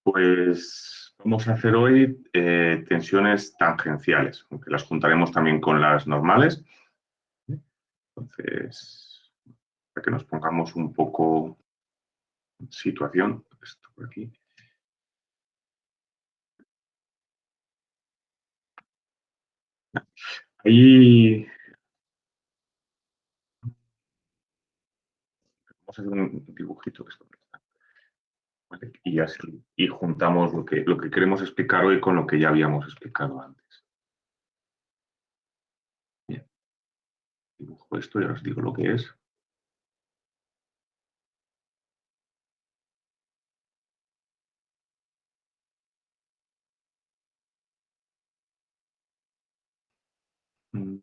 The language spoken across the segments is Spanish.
Pues vamos a hacer hoy tensiones tangenciales, aunque las juntaremos también con las normales. Entonces, para que nos pongamos un poco en situación, esto por aquí. Ahí vamos a hacer un dibujito que esto está, ¿vale? Y así y juntamos lo que queremos explicar hoy con lo que ya habíamos explicado antes. Bien, dibujo esto y ahora os digo lo que es. Mm.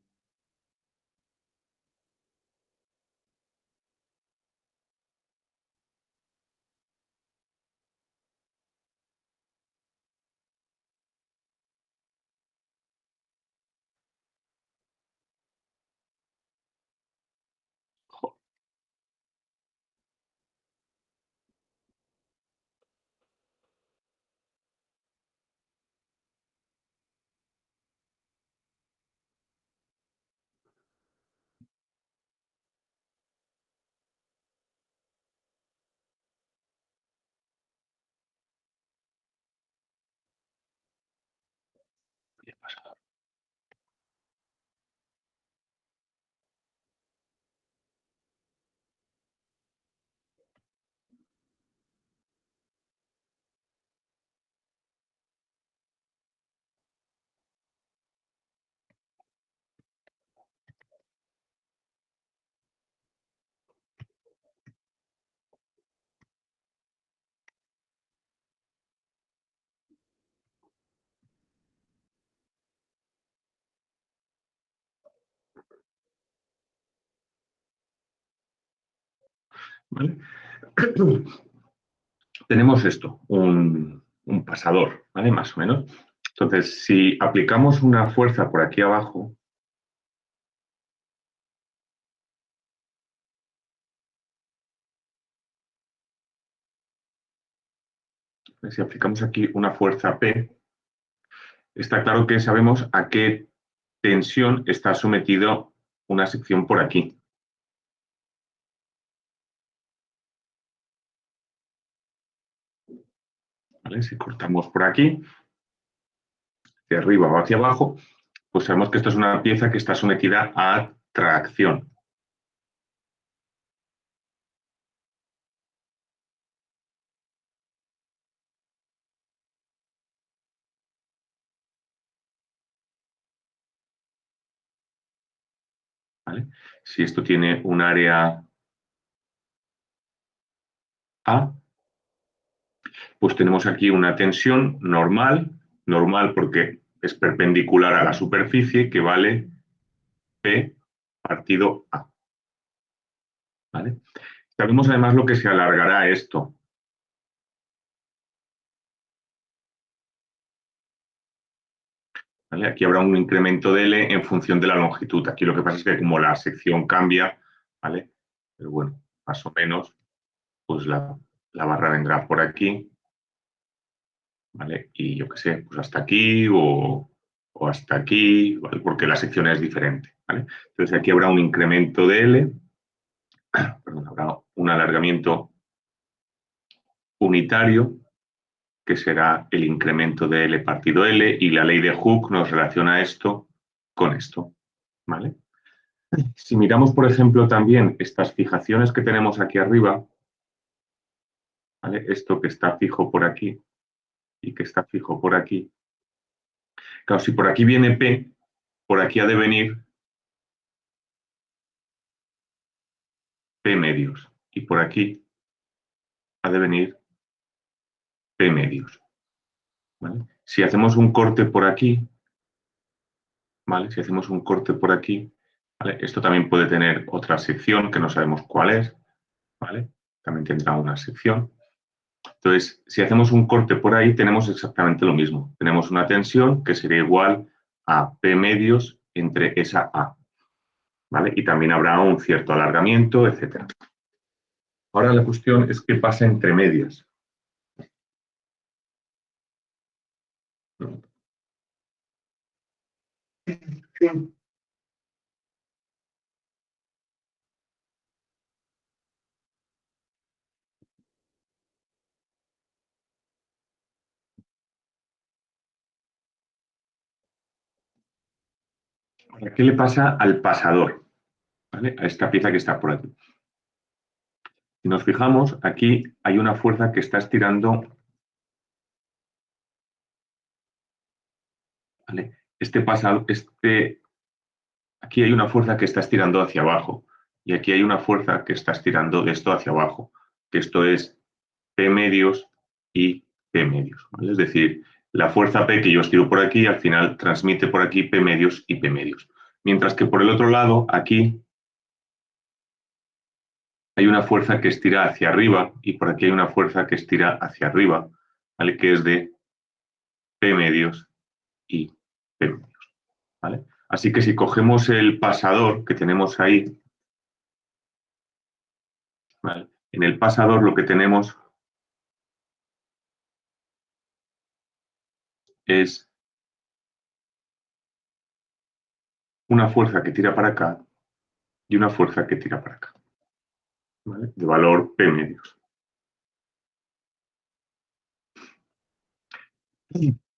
¿Vale? Tenemos esto, un pasador, ¿vale? Más o menos. Entonces, si aplicamos una fuerza por aquí abajo, si aplicamos aquí una fuerza P, está claro que sabemos a qué tensión está sometido una sección por aquí. ¿Vale? Si cortamos por aquí, de arriba o hacia abajo, pues sabemos que esto es una pieza que está sometida a tracción. ¿Vale? Si esto tiene un área A, pues tenemos aquí una tensión normal porque es perpendicular a la superficie, que vale P partido A. ¿Vale? Sabemos además lo que se alargará esto. ¿Vale? Aquí habrá un incremento de L en función de la longitud. Aquí lo que pasa es que como la sección cambia, ¿vale? Pero bueno, más o menos, pues la barra vendrá por aquí, ¿vale? Y yo qué sé, pues hasta aquí o hasta aquí, ¿vale? Porque la sección es diferente, ¿vale? Entonces aquí habrá un incremento de L, perdón, habrá un alargamiento unitario, que será el incremento de L partido L, y la ley de Hooke nos relaciona esto con esto, ¿vale? Si miramos, por ejemplo, también estas fijaciones que tenemos aquí arriba, ¿vale? Esto que está fijo por aquí y que está fijo por aquí. Claro, si por aquí viene P, por aquí ha de venir P medios. Y por aquí ha de venir P medios. ¿Vale? Si hacemos un corte por aquí, ¿vale? Si hacemos un corte por aquí, ¿vale? Esto también puede tener otra sección que no sabemos cuál es, ¿vale? También tendrá una sección. Entonces, si hacemos un corte por ahí, tenemos exactamente lo mismo. Tenemos una tensión que sería igual a P medios entre esa A, ¿vale? Y también habrá un cierto alargamiento, etc. Ahora la cuestión es qué pasa entre medias. Ahora, ¿qué le pasa al pasador? ¿Vale? A esta pieza que está por aquí. Si nos fijamos, aquí hay una fuerza que está estirando. ¿Vale? Aquí hay una fuerza que está estirando hacia abajo y aquí hay una fuerza que está estirando de esto hacia abajo, que esto es P medios y P medios. ¿Vale? Es decir, la fuerza P que yo estiro por aquí al final transmite por aquí P medios y P medios. Mientras que por el otro lado, aquí hay una fuerza que estira hacia arriba y por aquí hay una fuerza que estira hacia arriba, ¿vale? Que es de P medios y P medios. ¿Vale? Así que si cogemos el pasador que tenemos ahí, ¿vale? En el pasador lo que tenemos es una fuerza que tira para acá y una fuerza que tira para acá, ¿vale? De valor P medios.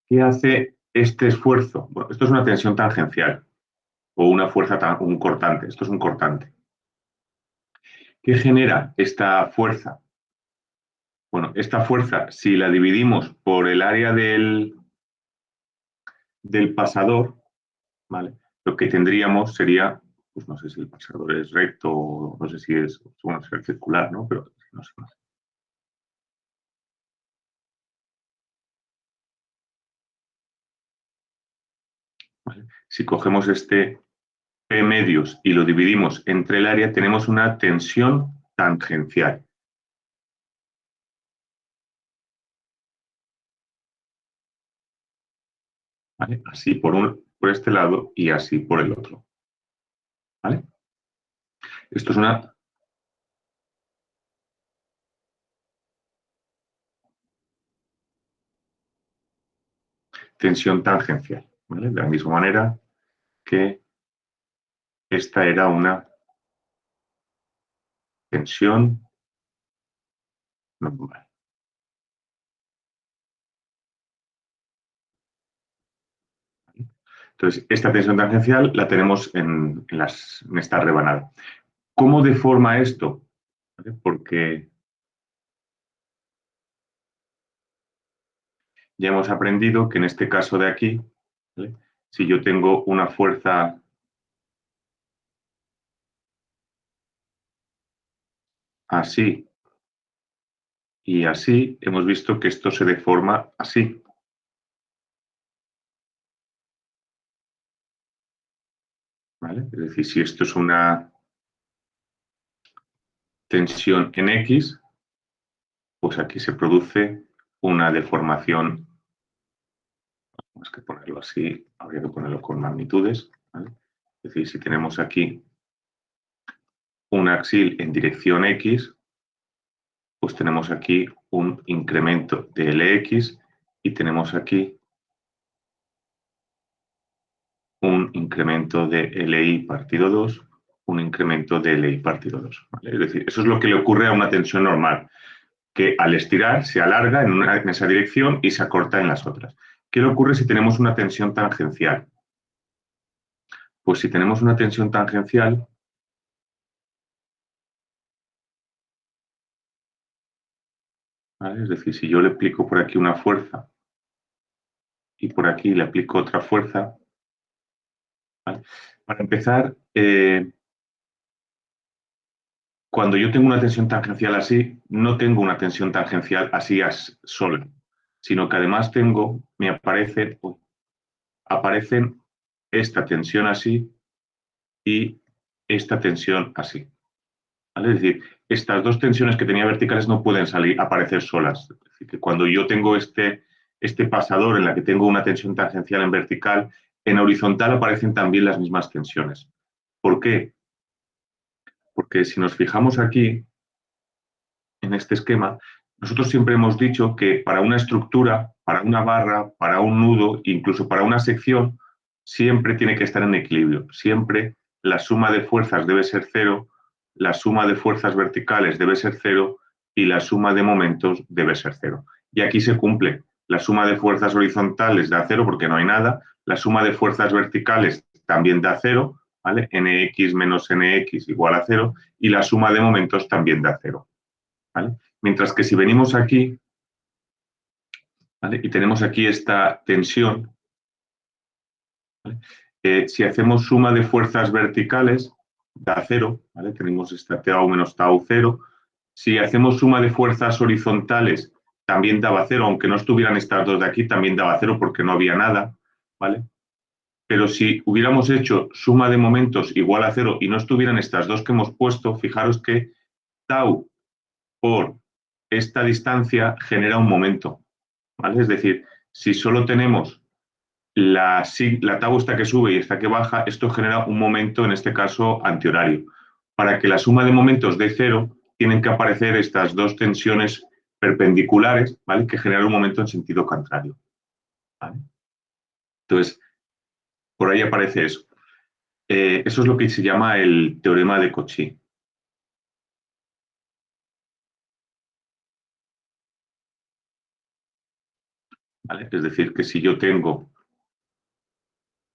¿Qué hace este esfuerzo? Bueno, esto es una tensión tangencial o una fuerza, un cortante. Esto es un cortante. ¿Qué genera esta fuerza? Bueno, esta fuerza, si la dividimos por el área del pasador, ¿vale? Lo que tendríamos sería, pues no sé si el pasador es recto o no sé si es, bueno, es circular, ¿no? Pero no sé más. ¿Vale? Si cogemos este P medios y lo dividimos entre el área, tenemos una tensión tangencial. ¿Vale? Así por este lado y así por el otro. ¿Vale? Esto es una tensión tangencial. ¿Vale? De la misma manera que esta era una tensión normal. Entonces, esta tensión tangencial la tenemos en esta rebanada. ¿Cómo deforma esto? ¿Vale? Porque ya hemos aprendido que en este caso de aquí, ¿vale? Si yo tengo una fuerza así y así, hemos visto que esto se deforma así. ¿Vale? Es decir, si esto es una tensión en X, pues aquí se produce una deformación, más que ponerlo así, habría que ponerlo con magnitudes. ¿Vale? Es decir, si tenemos aquí un axil en dirección X, pues tenemos aquí un incremento de Lx y tenemos aquí un incremento de Li partido 2, un incremento de Li partido 2. ¿Vale? Es decir, eso es lo que le ocurre a una tensión normal, que al estirar se alarga en esa dirección y se acorta en las otras. ¿Qué le ocurre si tenemos una tensión tangencial? Pues si tenemos una tensión tangencial, ¿vale? Es decir, si yo le aplico por aquí una fuerza y por aquí le aplico otra fuerza, ¿vale? Para empezar, cuando yo tengo una tensión tangencial así, no tengo una tensión tangencial así sola, sino que además aparecen esta tensión así y esta tensión así. ¿Vale? Es decir, estas dos tensiones que tenía verticales no pueden aparecer solas. Es decir, que cuando yo tengo este pasador en la que tengo una tensión tangencial en vertical, en horizontal aparecen también las mismas tensiones. ¿Por qué? Porque si nos fijamos aquí, en este esquema, nosotros siempre hemos dicho que para una estructura, para una barra, para un nudo, incluso para una sección, siempre tiene que estar en equilibrio. Siempre la suma de fuerzas debe ser cero, la suma de fuerzas verticales debe ser cero y la suma de momentos debe ser cero. Y aquí se cumple. La suma de fuerzas horizontales da cero porque no hay nada, la suma de fuerzas verticales también da cero, ¿vale? Nx menos Nx igual a cero, y la suma de momentos también da cero, ¿vale? Mientras que si venimos aquí, ¿vale? Y tenemos aquí esta tensión, ¿vale? Si hacemos suma de fuerzas verticales, da cero, ¿vale? Tenemos esta tau menos tau cero. Si hacemos suma de fuerzas horizontales, también daba cero, aunque no estuvieran estas dos de aquí, también daba cero porque no había nada, ¿vale? Pero si hubiéramos hecho suma de momentos igual a cero y no estuvieran estas dos que hemos puesto, fijaros que tau por esta distancia genera un momento, ¿vale? Es decir, si solo tenemos la tau esta que sube y esta que baja, esto genera un momento, en este caso, antihorario. Para que la suma de momentos dé cero, tienen que aparecer estas dos tensiones perpendiculares, ¿vale? Que generan un momento en sentido contrario, ¿vale? Entonces, por ahí aparece eso. Eso es lo que se llama el teorema de Cauchy. ¿Vale? Es decir, que si yo tengo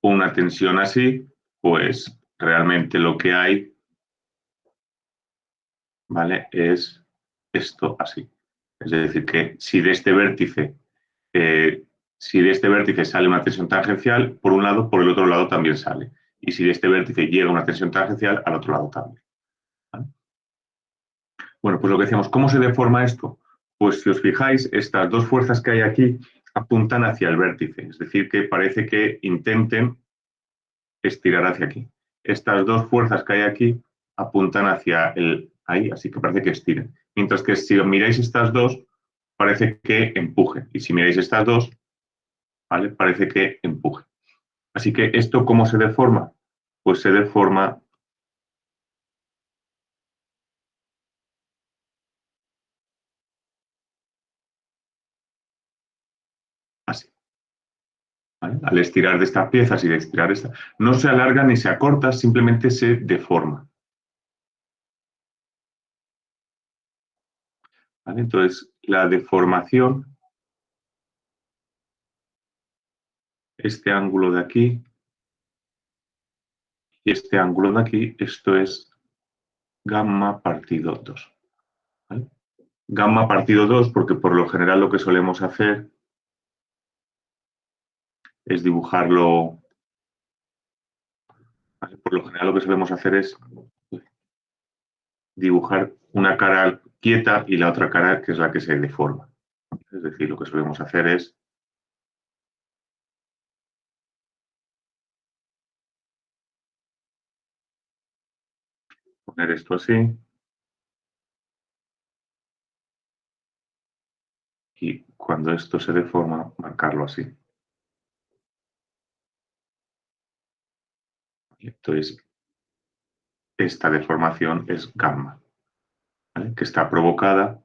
una tensión así, pues realmente lo que hay, ¿vale? Es esto así. Es decir, que eh, si de este vértice sale una tensión tangencial, por un lado, por el otro lado también sale. Y si de este vértice llega una tensión tangencial, al otro lado también, ¿vale? Bueno, pues lo que decíamos, ¿cómo se deforma esto? Pues si os fijáis, estas dos fuerzas que hay aquí apuntan hacia el vértice, es decir, que parece que intenten estirar hacia aquí. Estas dos fuerzas que hay aquí apuntan hacia ahí, así que parece que estiren. Mientras que si miráis estas dos, parece que empujen. Y si miráis estas dos, ¿vale? Parece que empuje. Así que esto, ¿cómo se deforma? Pues se deforma así, ¿vale? Al estirar de estas piezas y de estirar esta, no se alarga ni se acorta, simplemente se deforma, ¿vale? Entonces, la deformación, este ángulo de aquí y este ángulo de aquí, esto es gamma partido 2, ¿vale? Gamma partido 2 porque por lo general lo que solemos hacer es dibujarlo, ¿vale? Por lo general lo que solemos hacer es dibujar una cara quieta y la otra cara que es la que se deforma. Es decir, lo que solemos hacer es poner esto así y cuando esto se deforma, marcarlo así. Entonces, esta deformación es gamma, ¿vale? Que está provocada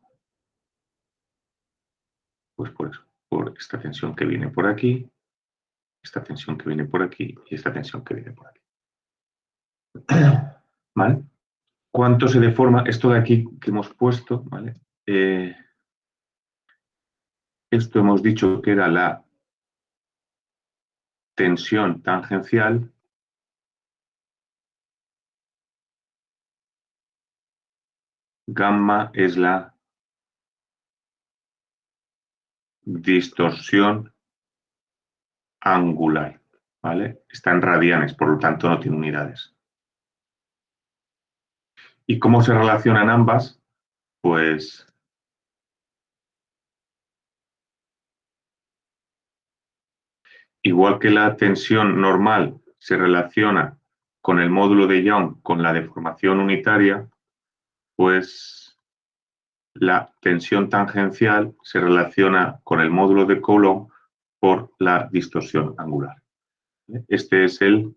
pues por eso, por esta tensión que viene por aquí, esta tensión que viene por aquí y esta tensión que viene por aquí. ¿Vale? ¿Cuánto se deforma esto de aquí que hemos puesto? ¿Vale? Esto hemos dicho que era la tensión tangencial gamma es la distorsión angular, ¿vale? Está en radianes, por lo tanto no tiene unidades. ¿Y cómo se relacionan ambas? Pues igual que la tensión normal se relaciona con el módulo de Young con la deformación unitaria, pues la tensión tangencial se relaciona con el módulo de Coulomb por la distorsión angular. Este es el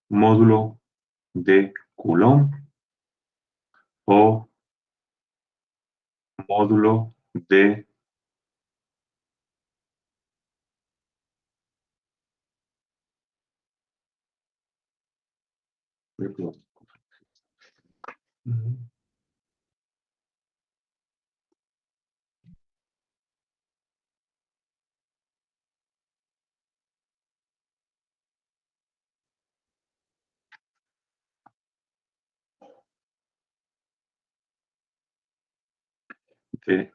módulo de Coulomb o módulo de de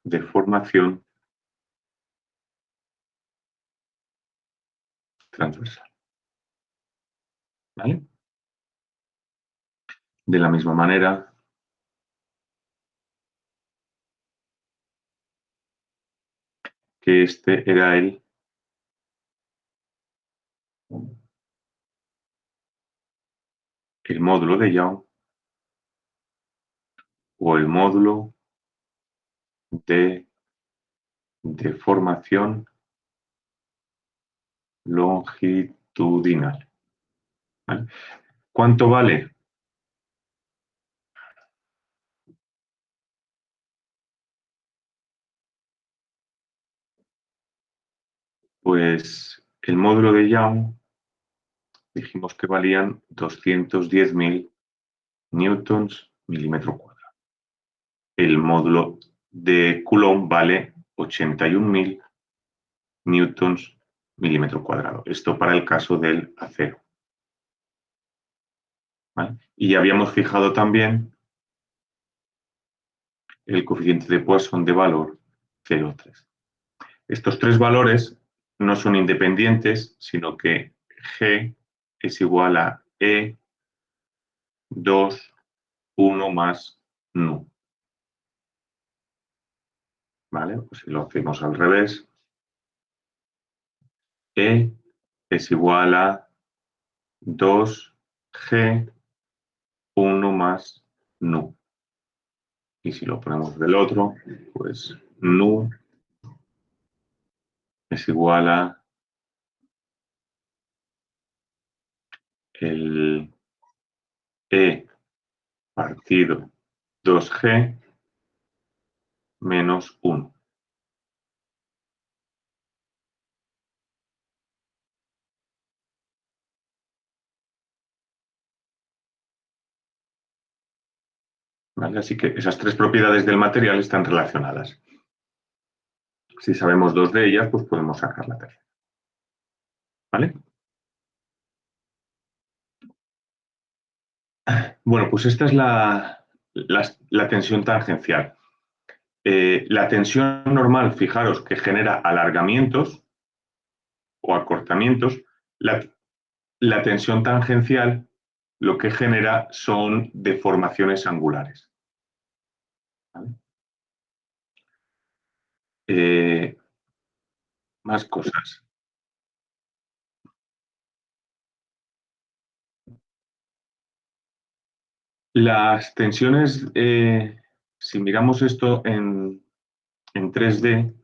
deformación transversal. ¿Vale? De la misma manera que este era el módulo de Young o el módulo de deformación longitudinal. ¿Vale? ¿Cuánto vale? Pues el módulo de Young dijimos que valían 210.000 newtons milímetro cuadrado. El módulo de Coulomb vale 81.000 newtons milímetro cuadrado. Esto para el caso del acero. ¿Vale? Y habíamos fijado también el coeficiente de Poisson de valor 0,3. Estos tres valores no son independientes, sino que G es igual a E2, 1 más nu. ¿Vale? Pues si lo hacemos al revés, E es igual a 2G, 1 más nu. Y si lo ponemos del otro, pues nu es igual a el E partido 2G menos 1. ¿Vale? Así que esas tres propiedades del material están relacionadas. Si sabemos dos de ellas, pues podemos sacar la tercera. ¿Vale? Bueno, pues esta es la tensión tangencial. La tensión normal, fijaros, que genera alargamientos o acortamientos, la tensión tangencial lo que genera son deformaciones angulares. ¿Vale? Más cosas. Las tensiones, si miramos esto en 3D,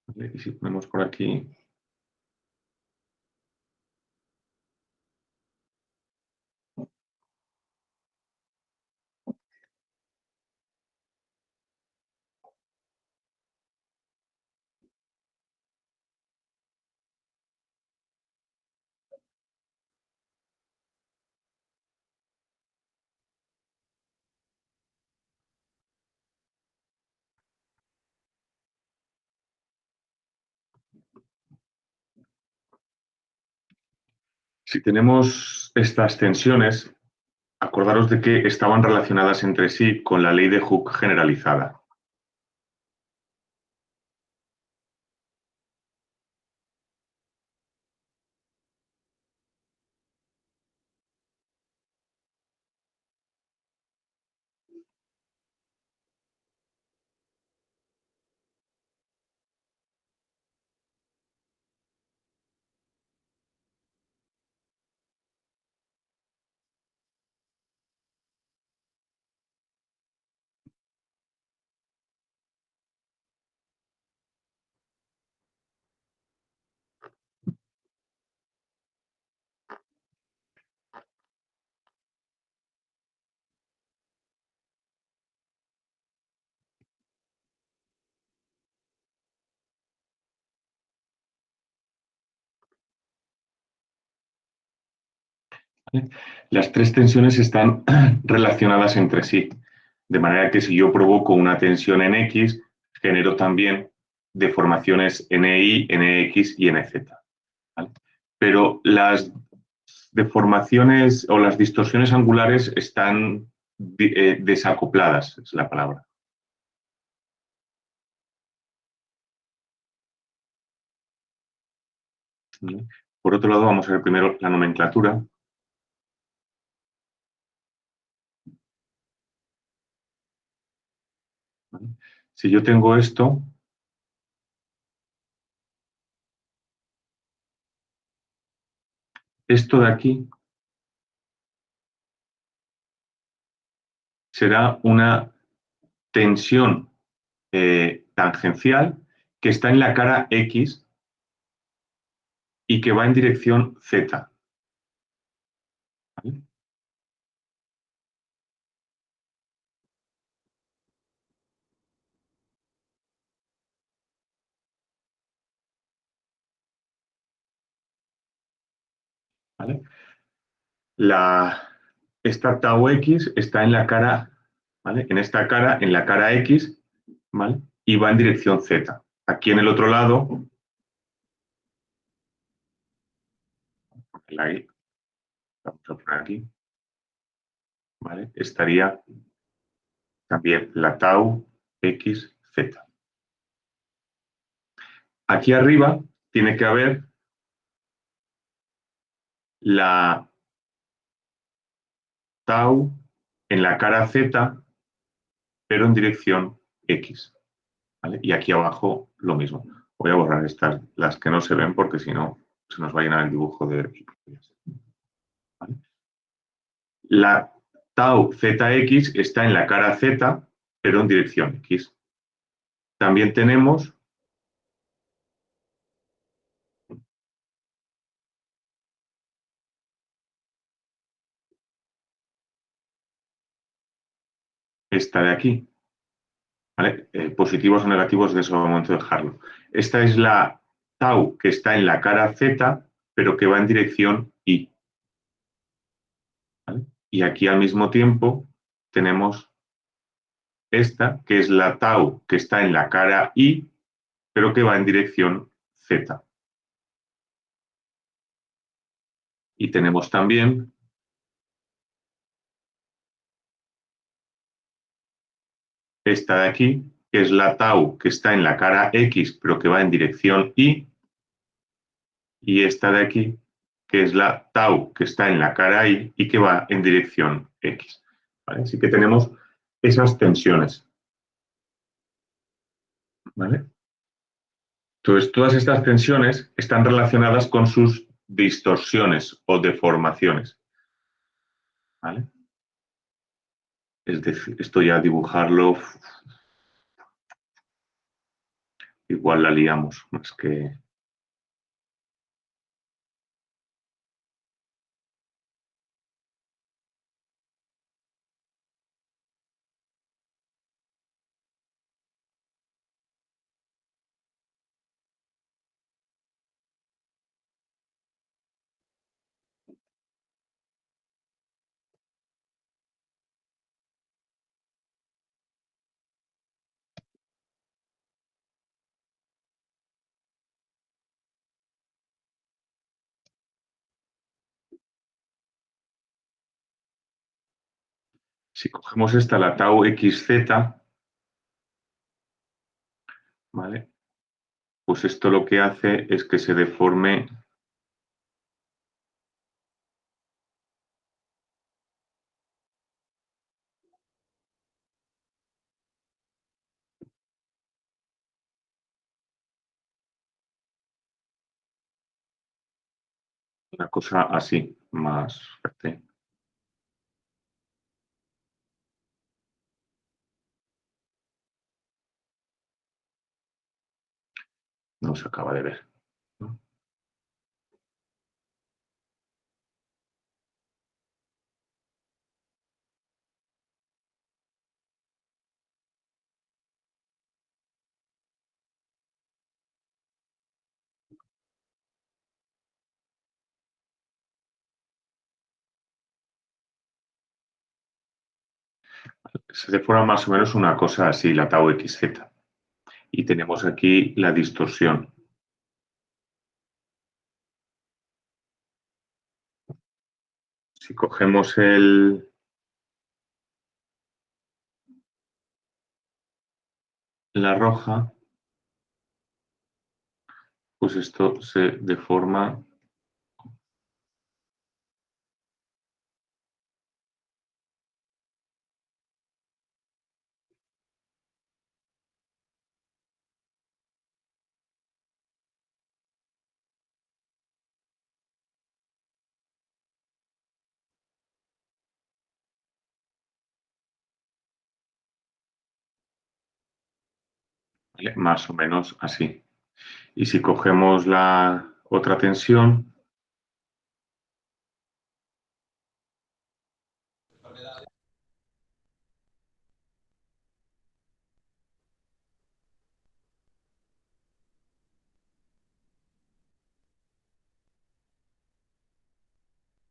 ¿vale? Y si ponemos por aquí, si tenemos estas tensiones, acordaros de que estaban relacionadas entre sí con la ley de Hooke generalizada. ¿Vale? Las tres tensiones están relacionadas entre sí, de manera que si yo provoco una tensión en X, genero también deformaciones en Y, en X y en Z. ¿Vale? Pero las deformaciones o las distorsiones angulares están desacopladas, es la palabra. ¿Vale? Por otro lado, vamos a ver primero la nomenclatura. ¿Vale? Si yo tengo esto de aquí será una tensión tangencial que está en la cara X y que va en dirección Z. ¿Vale? ¿Vale? Esta tau X está en la cara, ¿vale? En esta cara, en la cara X, ¿vale? Y va en dirección Z. Aquí en el otro lado, la Y, vamos a poner aquí, ¿vale? Estaría también la tau X, Z. Aquí arriba tiene que haber la tau en la cara Z, pero en dirección X. ¿Vale? Y aquí abajo lo mismo. Voy a borrar estas, las que no se ven, porque si no se nos va a llenar el dibujo de... ¿Vale? La tau ZX está en la cara Z, pero en dirección X. También tenemos esta de aquí. ¿Vale? Positivos o negativos, de ese momento dejarlo. Esta es la tau que está en la cara Z, pero que va en dirección Y. ¿Vale? Y aquí al mismo tiempo tenemos esta, que es la tau que está en la cara Y, pero que va en dirección Z. Y tenemos también esta de aquí, que es la tau que está en la cara X, pero que va en dirección y esta de aquí, que es la tau que está en la cara y que va en dirección X. ¿Vale? Así que tenemos esas tensiones. ¿Vale? Entonces, todas estas tensiones están relacionadas con sus distorsiones o deformaciones. ¿Vale? Es decir, esto ya dibujarlo, igual la liamos, más que... Si cogemos esta, la tau XZ, ¿vale? Pues esto lo que hace es que se deforme una cosa así, más fuerte. No se acaba de ver, ¿no? se deforma más o menos una cosa así, la tau xz. Y tenemos aquí la distorsión. Si cogemos la roja, pues esto se deforma. ¿Vale? Más o menos así. Y si cogemos la otra tensión,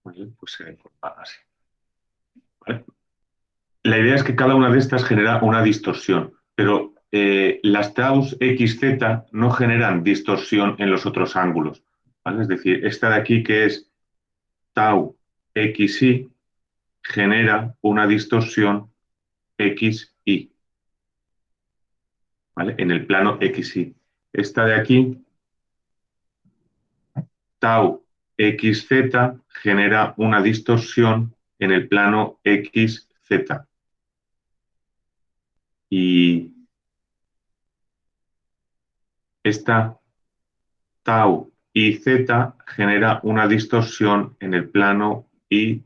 ¿vale? Pues se deforma así. ¿Vale? La idea es que cada una de estas genera una distorsión, pero las taus xz no generan distorsión en los otros ángulos. ¿Vale? Es decir, esta de aquí que es tau xi genera una distorsión xi, ¿vale? En el plano xi. Esta de aquí, tau xz, genera una distorsión en el plano xz. Y esta tau iz genera una distorsión en el plano iz,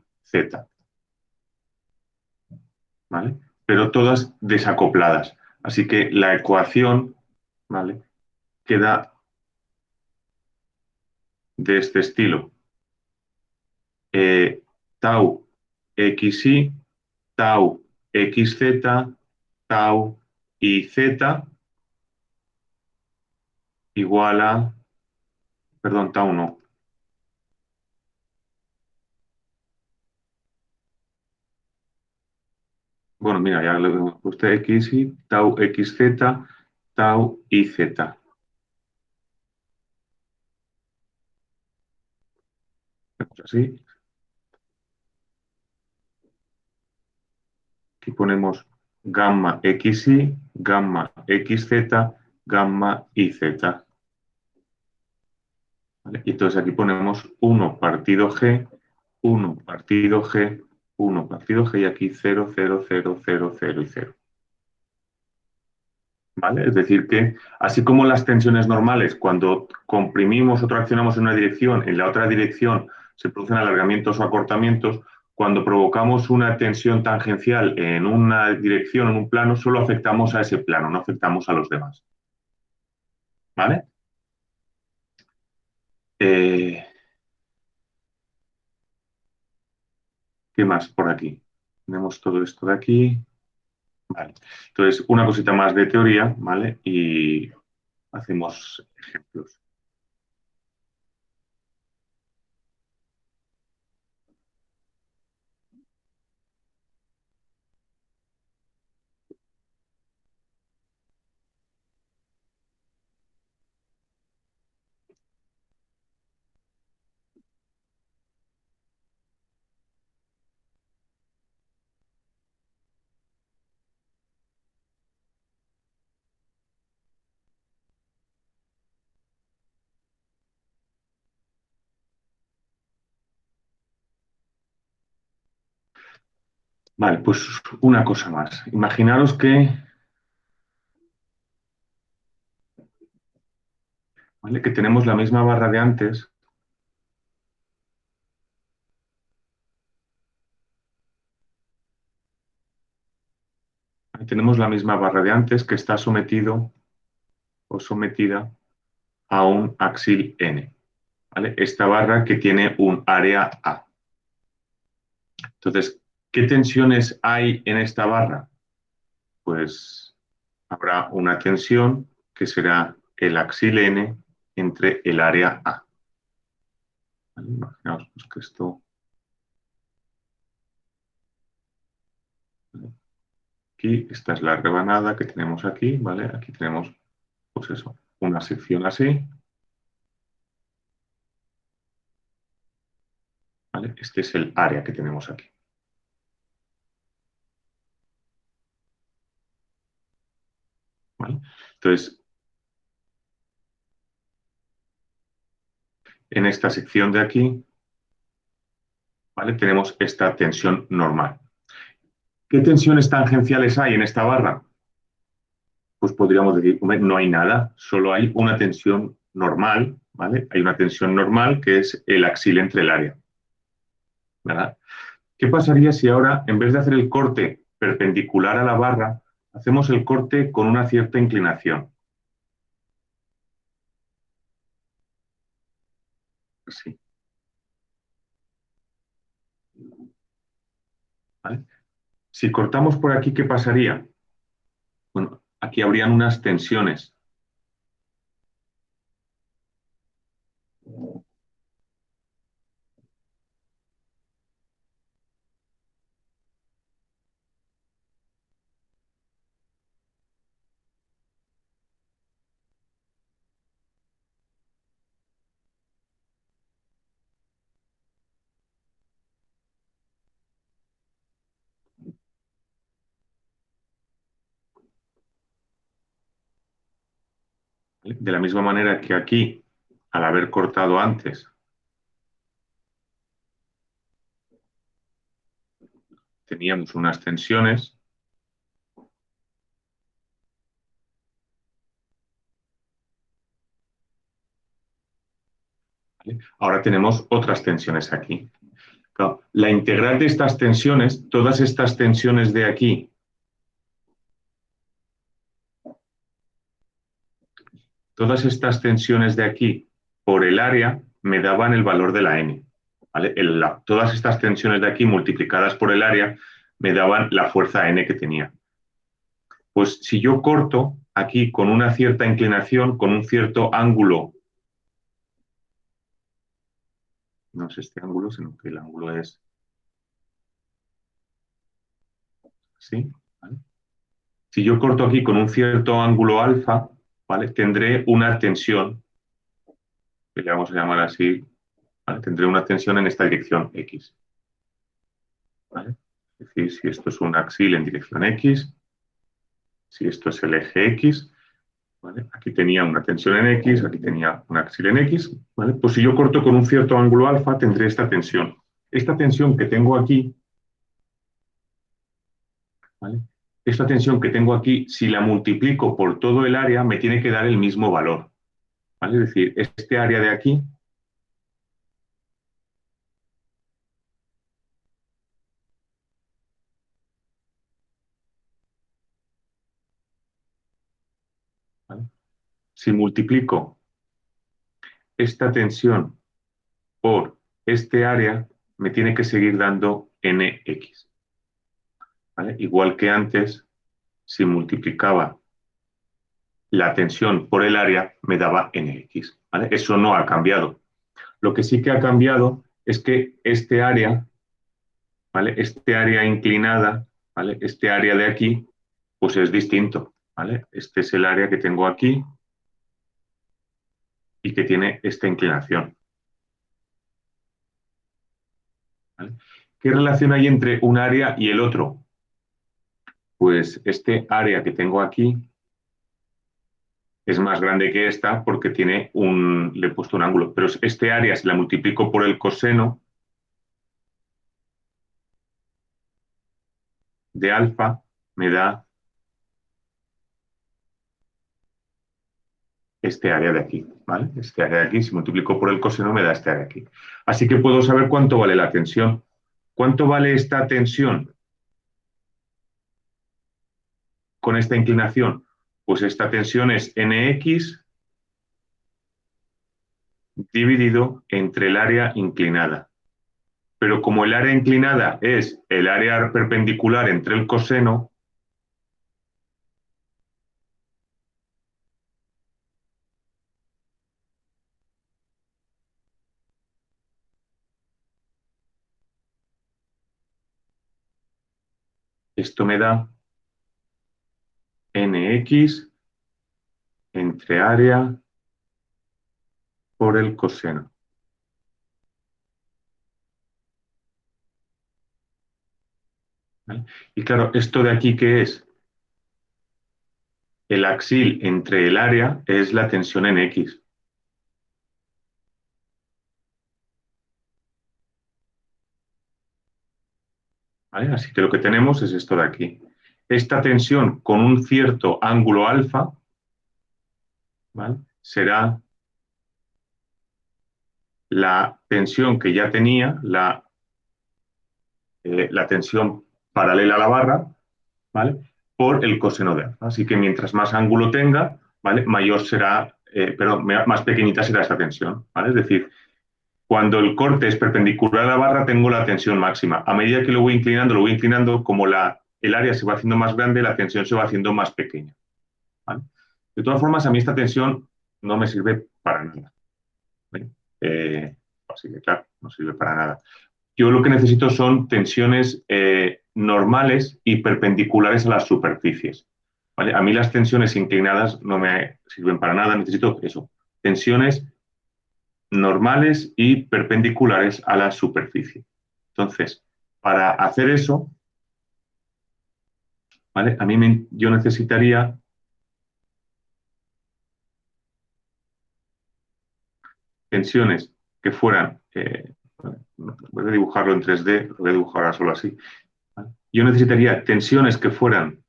¿vale? Pero todas desacopladas. Así que la ecuación, ¿vale? Queda de este estilo. Tau xi, tau xz, tau iz igual a, perdón, tau no. Bueno, mira, ya lo hemos puesto xi, tau xz, tau iz. Así. Aquí ponemos gamma xi, gamma xz, gamma iz. ¿Vale? Y entonces aquí ponemos 1 partido g, 1 partido g, 1 partido g y aquí 0, 0, 0, 0, 0 y 0. ¿Vale? Es decir que, así como las tensiones normales, cuando comprimimos o traccionamos en una dirección, en la otra dirección se producen alargamientos o acortamientos, cuando provocamos una tensión tangencial en una dirección, en un plano, solo afectamos a ese plano, no afectamos a los demás. ¿Vale? Eh, ¿Qué más por aquí? Tenemos todo esto de aquí. Vale. Entonces, una cosita más de teoría, ¿vale? Y hacemos ejemplos. Vale, pues una cosa más. Imaginaros ¿vale? Que tenemos la misma barra de antes, tenemos la misma barra de antes que está sometido o sometida a un axil N. ¿Vale? Esta barra que tiene un área A. Entonces, ¿qué tensiones hay en esta barra? Pues habrá una tensión que será el axil N entre el área A. ¿Vale? Imaginaos pues, que esto... ¿vale? Aquí, esta es la rebanada que tenemos aquí, ¿vale? Aquí tenemos, pues eso, una sección así, ¿vale? Este es el área que tenemos aquí. ¿Vale? Entonces, en esta sección de aquí, ¿vale? Tenemos esta tensión normal. ¿Qué tensiones tangenciales hay en esta barra? Pues podríamos decir, hombre, no hay nada, solo hay una tensión normal, ¿vale? Hay una tensión normal que es el axil entre el área, ¿verdad? ¿Qué pasaría si ahora, en vez de hacer el corte perpendicular a la barra, hacemos el corte con una cierta inclinación? Así, ¿vale? Si cortamos por aquí, ¿qué pasaría? Bueno, aquí habrían unas tensiones. ¿Vale? De la misma manera que aquí, al haber cortado antes, teníamos unas tensiones, ¿vale? Ahora tenemos otras tensiones aquí. Claro, la integral de estas tensiones, todas estas tensiones de aquí, todas estas tensiones de aquí por el área me daban el valor de la n. ¿Vale? Todas estas tensiones de aquí multiplicadas por el área me daban la fuerza n que tenía. Pues si yo corto aquí con una cierta inclinación, con un cierto ángulo, no es este ángulo, sino que el ángulo es así, ¿vale? Si yo corto aquí con un cierto ángulo alfa, ¿vale? Tendré una tensión, que le vamos a llamar así, ¿vale? Tendré una tensión en esta dirección X, ¿vale? Es decir, si esto es un axil en dirección X, si esto es el eje X, ¿vale? Aquí tenía una tensión en X, aquí tenía un axil en X, ¿vale? Pues si yo corto con un cierto ángulo alfa, tendré esta tensión. Esta tensión que tengo aquí, ¿vale? Esta tensión que tengo aquí, si la multiplico por todo el área, me tiene que dar el mismo valor, ¿vale? Es decir, este área de aquí, ¿vale? Si multiplico esta tensión por este área, me tiene que seguir dando nx, ¿vale? Igual que antes, si multiplicaba la tensión por el área, me daba nx, ¿vale? Eso no ha cambiado. Lo que sí que ha cambiado es que este área, ¿vale? Este área inclinada, ¿vale? Este área de aquí, pues es distinto, ¿vale? Este es el área que tengo aquí y que tiene esta inclinación, ¿vale? ¿Qué relación hay entre un área y el otro? Pues este área que tengo aquí es más grande que esta porque le he puesto un ángulo, pero este área, si la multiplico por el coseno de alfa, me da este área de aquí, ¿vale? Este área de aquí, si multiplico por el coseno, me da este área de aquí. Así que puedo saber cuánto vale la tensión. ¿Cuánto vale esta tensión con esta inclinación? Pues esta tensión es nx dividido entre el área inclinada. Pero como el área inclinada es el área perpendicular entre el coseno, esto me da X entre área por el coseno. ¿Vale? Y claro, ¿esto de aquí qué es? El axil entre el área es la tensión en X. ¿Vale? Así que lo que tenemos es esto de aquí. Esta tensión con un cierto ángulo alfa, ¿vale?, será la tensión que ya tenía, la tensión paralela a la barra, ¿vale?, por el coseno de alfa. Así que mientras más ángulo tenga, ¿vale?, mayor será, perdón, más pequeñita será esta tensión, ¿vale? Es decir, cuando el corte es perpendicular a la barra, tengo la tensión máxima. A medida que lo voy inclinando, como el área se va haciendo más grande, la tensión se va haciendo más pequeña, ¿vale? De todas formas, a mí esta tensión no me sirve para nada, ¿vale? Así que, claro, no sirve para nada. Yo lo que necesito son tensiones normales y perpendiculares a las superficies, ¿vale? A mí las tensiones inclinadas no me sirven para nada, necesito eso, tensiones normales y perpendiculares a la superficie. Entonces, para hacer eso, ¿vale?, yo necesitaría tensiones que fueran, voy a dibujarlo en 3D, lo voy a dibujar ahora solo así, ¿vale? Yo necesitaría tensiones que fueran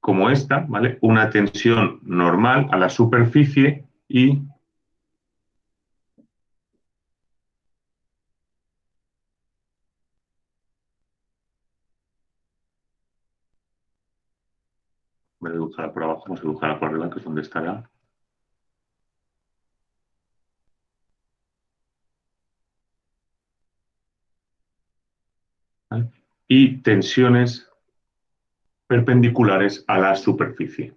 como esta, ¿vale?, una tensión normal a la superficie y voy a dibujarla por abajo, vamos a dibujarla por arriba, que es donde estará, ¿vale?, y tensiones perpendiculares a la superficie.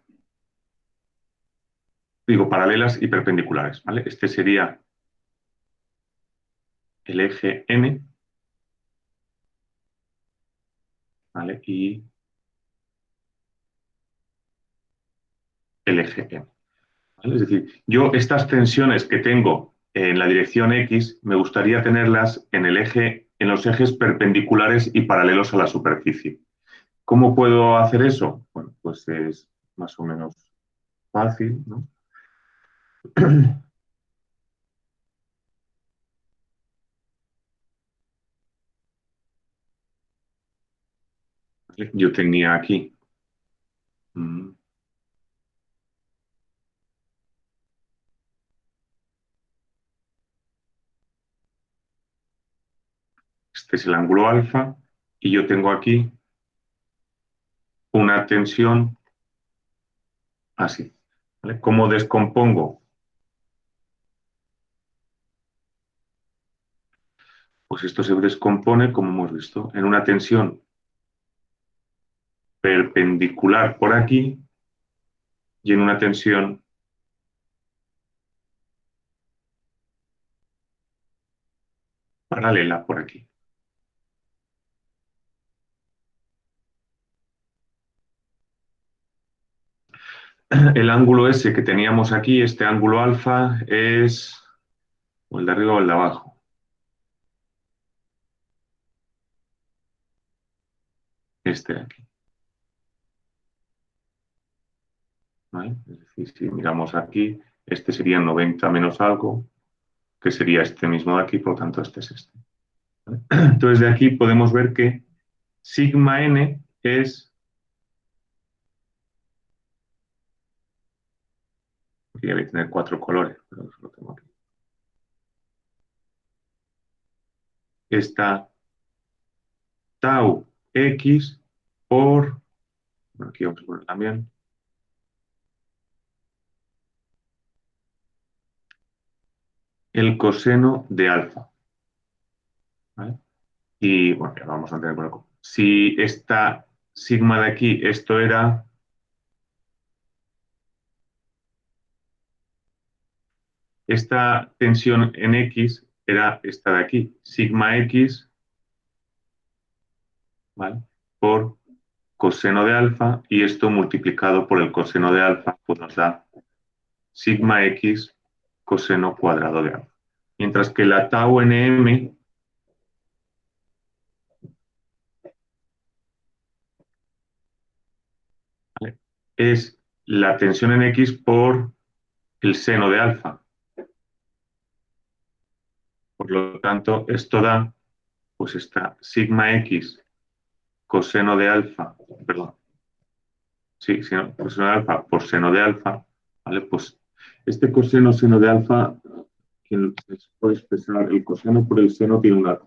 Digo, paralelas y perpendiculares, ¿vale? Este sería el eje N, ¿vale?, y el eje M, ¿vale? Es decir, yo estas tensiones que tengo en la dirección X me gustaría tenerlas en en los ejes perpendiculares y paralelos a la superficie. ¿Cómo puedo hacer eso? Bueno, pues es más o menos fácil, ¿no? Yo tenía aquí mm, este es el ángulo alfa y yo tengo aquí una tensión así, ¿vale? ¿Cómo descompongo? Pues esto se descompone, como hemos visto, en una tensión perpendicular por aquí y en una tensión paralela por aquí. El ángulo ese que teníamos aquí, este ángulo alfa, es o el de arriba o el de abajo. Este de aquí, ¿vale? Es decir, si miramos aquí, este sería 90 menos algo, que sería este mismo de aquí, por lo tanto este es este, ¿vale? Entonces de aquí podemos ver que sigma n es, aquí debe tener 4 colores, pero eso lo tengo aquí. Esta tau x por, bueno, aquí vamos a poner también, el coseno de alfa, ¿vale? Y bueno, ya vamos a tener por aquí. Si esta sigma de aquí, esto era esta tensión en X era esta de aquí, sigma X, ¿vale? Por coseno de alfa, y esto multiplicado por el coseno de alfa, pues nos da sigma X coseno cuadrado de alfa. Mientras que la tau nm, ¿vale?, es la tensión en X por el seno de alfa. Por lo tanto, esto da, pues está sigma X coseno de alfa, perdón, sí, coseno de alfa por seno de alfa, ¿vale? Pues este coseno seno de alfa, que se puede expresar, el coseno por el seno tiene una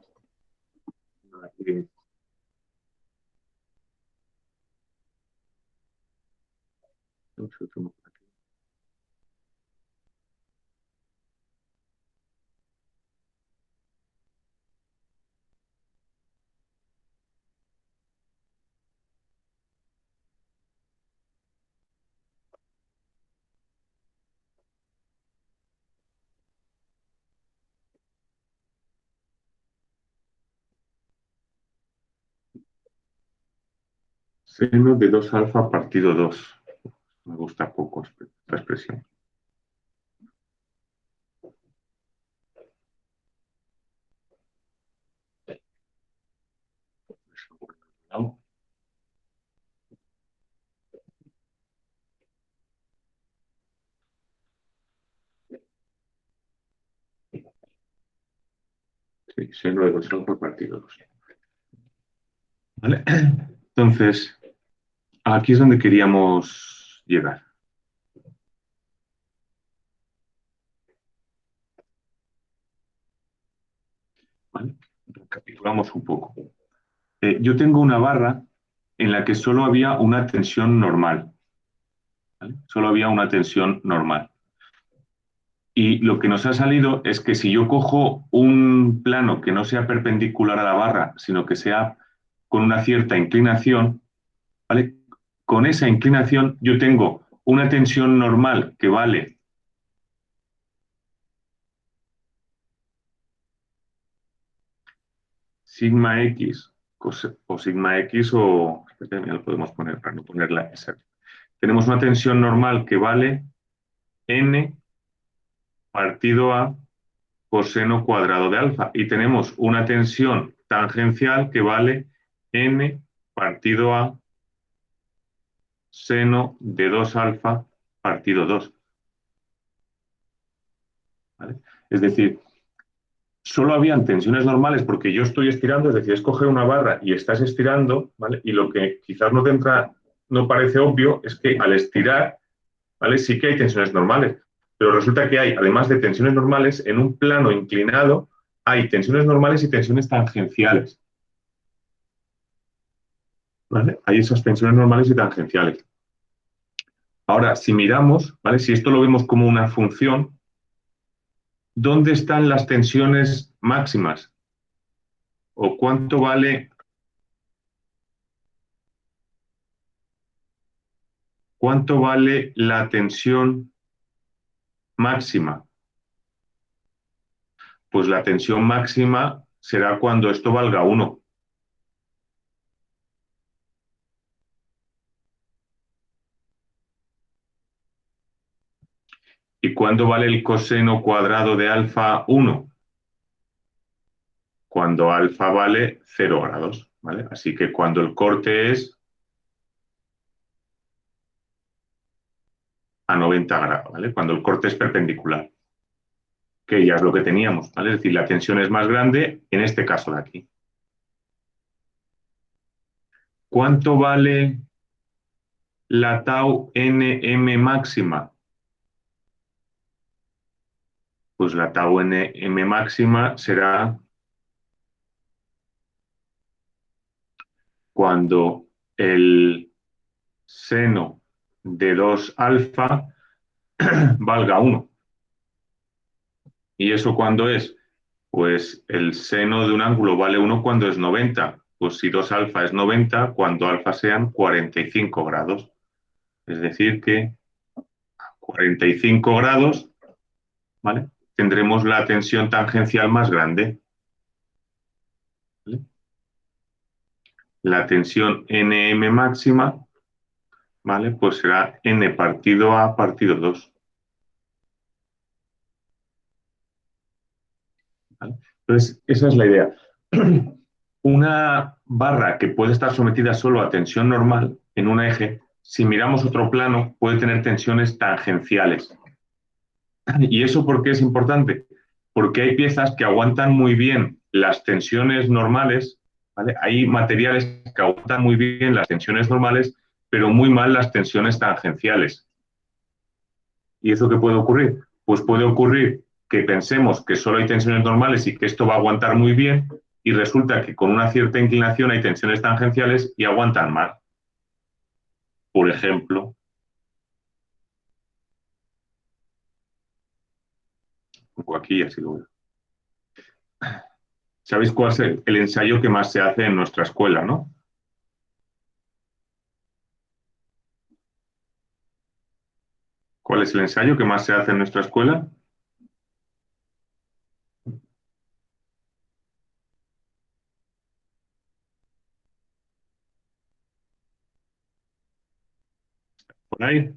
seno de 2 alfa partido 2. Me gusta poco esta expresión. ¿No? Sí, seno de 2 alfa partido 2. ¿Vale? Entonces, aquí es donde queríamos llegar. ¿Vale? Recapitulamos un poco. Yo tengo una barra en la que solo había una tensión normal. ¿Vale? Solo había una tensión normal. Y lo que nos ha salido es que si yo cojo un plano que no sea perpendicular a la barra, sino que sea con una cierta inclinación, ¿vale? Con esa inclinación yo tengo una tensión normal que vale sigma X o sigma X o... Ya lo podemos poner para no ponerla exacta. Tenemos una tensión normal que vale n partido a coseno cuadrado de alfa y tenemos una tensión tangencial que vale n partido a seno de 2 alfa partido 2. ¿Vale? Es decir, solo habían tensiones normales porque yo estoy estirando, es decir, es coger una barra y estás estirando, ¿vale? Y lo que quizás no parece obvio es que al estirar, ¿vale?, sí que hay tensiones normales, pero resulta que hay, además de tensiones normales, en un plano inclinado hay tensiones normales y tensiones tangenciales, ¿vale? Hay esas tensiones normales y tangenciales. Ahora, si miramos, ¿vale?, si esto lo vemos como una función, ¿dónde están las tensiones máximas? ¿O cuánto vale la tensión máxima? Pues la tensión máxima será cuando esto valga 1. ¿Y cuándo vale el coseno cuadrado de alfa 1? Cuando alfa vale 0 grados, ¿vale? Así que cuando el corte es a 90 grados, ¿vale? Cuando el corte es perpendicular, que ya es lo que teníamos, ¿vale? Es decir, la tensión es más grande en este caso de aquí. ¿Cuánto vale la tau nm máxima? Pues la tau nm máxima será cuando el seno de 2 alfa valga 1. ¿Y eso cuándo es? Pues el seno de un ángulo vale 1 cuando es 90. Pues si 2 alfa es 90, cuando alfa sean 45 grados. Es decir que 45 grados, ¿vale? Tendremos la tensión tangencial más grande, ¿vale? La tensión Nm máxima, ¿vale? Pues será N partido A partido 2. ¿Vale? Entonces, esa es la idea. Una barra que puede estar sometida solo a tensión normal en un eje, si miramos otro plano, puede tener tensiones tangenciales. ¿Y eso por qué es importante? Porque hay piezas que aguantan muy bien las tensiones normales, ¿vale? Hay materiales que aguantan muy bien las tensiones normales, pero muy mal las tensiones tangenciales. ¿Y eso qué puede ocurrir? Pues puede ocurrir que pensemos que solo hay tensiones normales y que esto va a aguantar muy bien, y resulta que con una cierta inclinación hay tensiones tangenciales y aguantan mal. Por ejemplo, pongo aquí y así lo veo. ¿Sabéis cuál es el ensayo que más se hace en nuestra escuela, no? ¿Cuál es el ensayo que más se hace en nuestra escuela? Por ahí.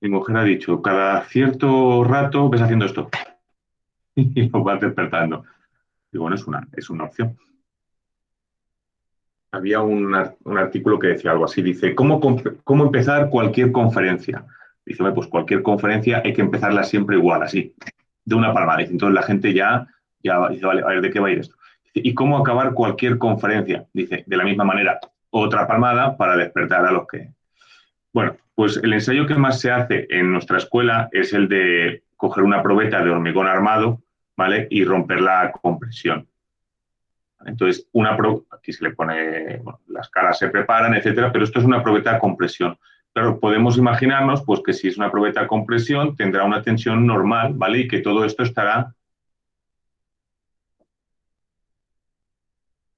Mi mujer ha dicho, cada cierto rato ves haciendo esto y lo vas despertando. Y bueno, es una opción. Había un artículo que decía algo así, dice, ¿cómo empezar cualquier conferencia? Dice, pues cualquier conferencia hay que empezarla siempre igual, así, de una palmada. Dice, entonces la gente ya dice, vale, a ver, ¿de qué va a ir esto? Dice, ¿y cómo acabar cualquier conferencia? Dice, de la misma manera, otra palmada para despertar a los que... Bueno, pues el ensayo que más se hace en nuestra escuela es el de coger una probeta de hormigón armado, ¿vale? Y romper la compresión. Entonces, aquí se le pone, bueno, las caras se preparan, etcétera, pero esto es una probeta a compresión. Claro, podemos imaginarnos pues, que si es una probeta a compresión, tendrá una tensión normal, ¿vale? Y que todo esto estará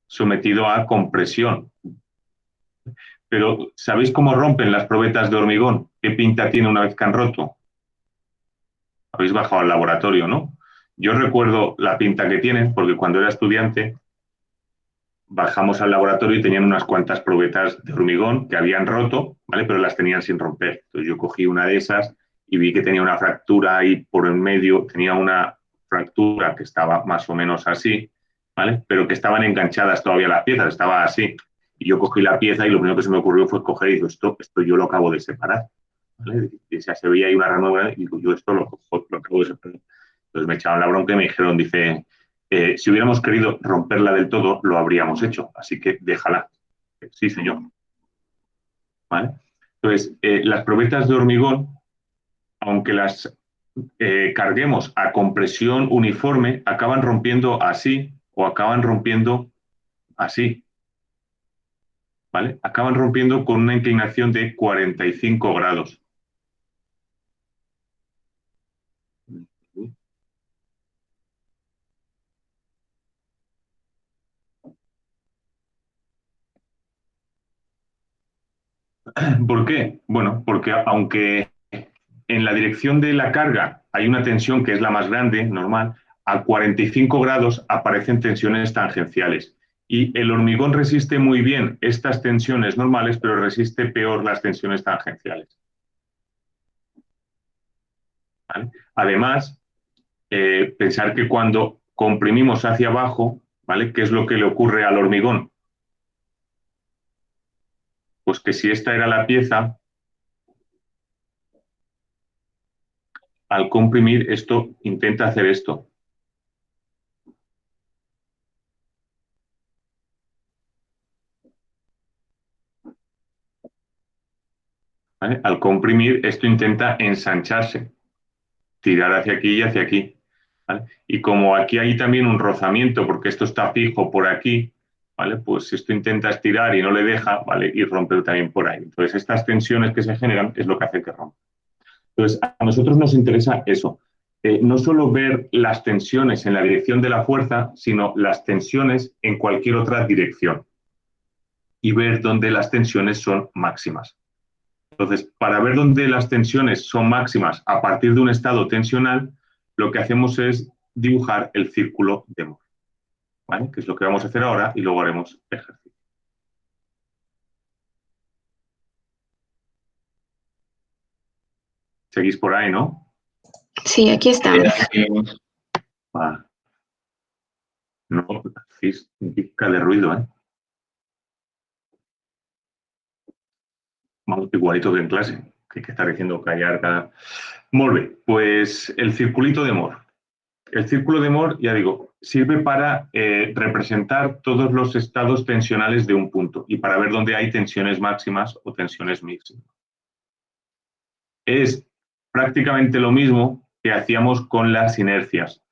sometido a compresión. Pero, ¿sabéis cómo rompen las probetas de hormigón? ¿Qué pinta tiene una vez que han roto? Habéis bajado al laboratorio, ¿no? Yo recuerdo la pinta que tienen, porque cuando era estudiante bajamos al laboratorio y tenían unas cuantas probetas de hormigón que habían roto, ¿vale? Pero las tenían sin romper. Entonces yo cogí una de esas y vi que tenía una fractura ahí por en medio, tenía una fractura que estaba más o menos así, ¿vale? Pero que estaban enganchadas todavía las piezas, estaba así. Y yo cogí la pieza y lo primero que se me ocurrió fue coger y digo, esto yo lo acabo de separar, ¿vale? Y se veía ahí una ranura y digo, yo esto lo acabo de separar. Entonces me echaron la bronca y me dijeron, dice, si hubiéramos querido romperla del todo, lo habríamos hecho, así que déjala. Sí, señor. ¿Vale? Entonces, las probetas de hormigón, aunque las carguemos a compresión uniforme, acaban rompiendo así o acaban rompiendo así. ¿Vale? Acaban rompiendo con una inclinación de 45 grados. ¿Por qué? Bueno, porque aunque en la dirección de la carga hay una tensión que es la más grande, normal, a 45 grados aparecen tensiones tangenciales. Y el hormigón resiste muy bien estas tensiones normales, pero resiste peor las tensiones tangenciales. ¿Vale? Además, pensar que cuando comprimimos hacia abajo, ¿vale? ¿Qué es lo que le ocurre al hormigón? Pues que si esta era la pieza, al comprimir esto intenta hacer esto. ¿Vale? Al comprimir esto intenta ensancharse, tirar hacia aquí y hacia aquí. ¿Vale? Y como aquí hay también un rozamiento, porque esto está fijo por aquí, ¿vale? Pues esto intenta estirar y no le deja, ¿vale? Y rompe también por ahí. Entonces, estas tensiones que se generan es lo que hace que rompa. Entonces, a nosotros nos interesa eso, no solo ver las tensiones en la dirección de la fuerza, sino las tensiones en cualquier otra dirección y ver dónde las tensiones son máximas. Entonces, para ver dónde las tensiones son máximas a partir de un estado tensional, lo que hacemos es dibujar el círculo de Mohr, ¿vale? Que es lo que vamos a hacer ahora y luego haremos ejercicio. Seguís por ahí, ¿no? Sí, aquí estamos. Ah, no, hacéis pica de ruido, ¿eh? Vamos, igualito que en clase, que hay que estar diciendo callar cada... Molt bé, pues el circulito de Mohr. El círculo de Mohr, ya digo, sirve para representar todos los estados tensionales de un punto y para ver dónde hay tensiones máximas o tensiones máximas. Es prácticamente lo mismo que hacíamos con las inercias,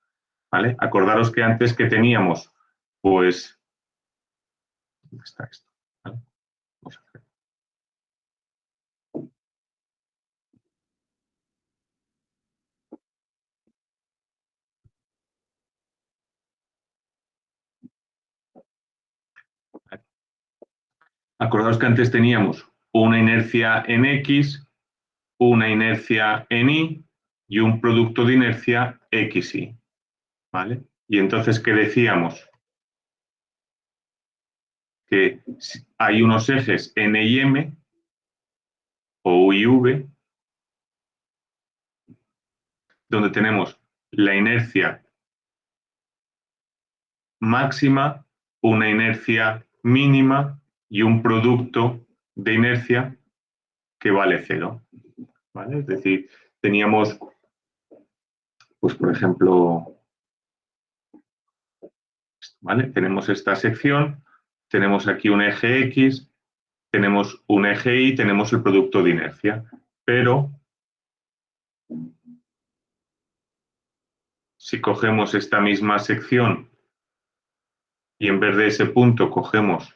¿vale? Acordaros que antes que teníamos, pues... ¿Dónde está esto? ¿Vale? Vamos a hacer. Acordaos que antes teníamos una inercia en X, una inercia en Y y un producto de inercia XY, ¿vale? Y entonces, ¿qué decíamos? Que hay unos ejes N y M, o U y V, donde tenemos la inercia máxima, una inercia mínima y un producto de inercia que vale cero, ¿vale? Es decir, teníamos, pues por ejemplo, ¿vale? Tenemos esta sección, tenemos aquí un eje X, tenemos un eje Y, tenemos el producto de inercia, pero si cogemos esta misma sección y en vez de ese punto cogemos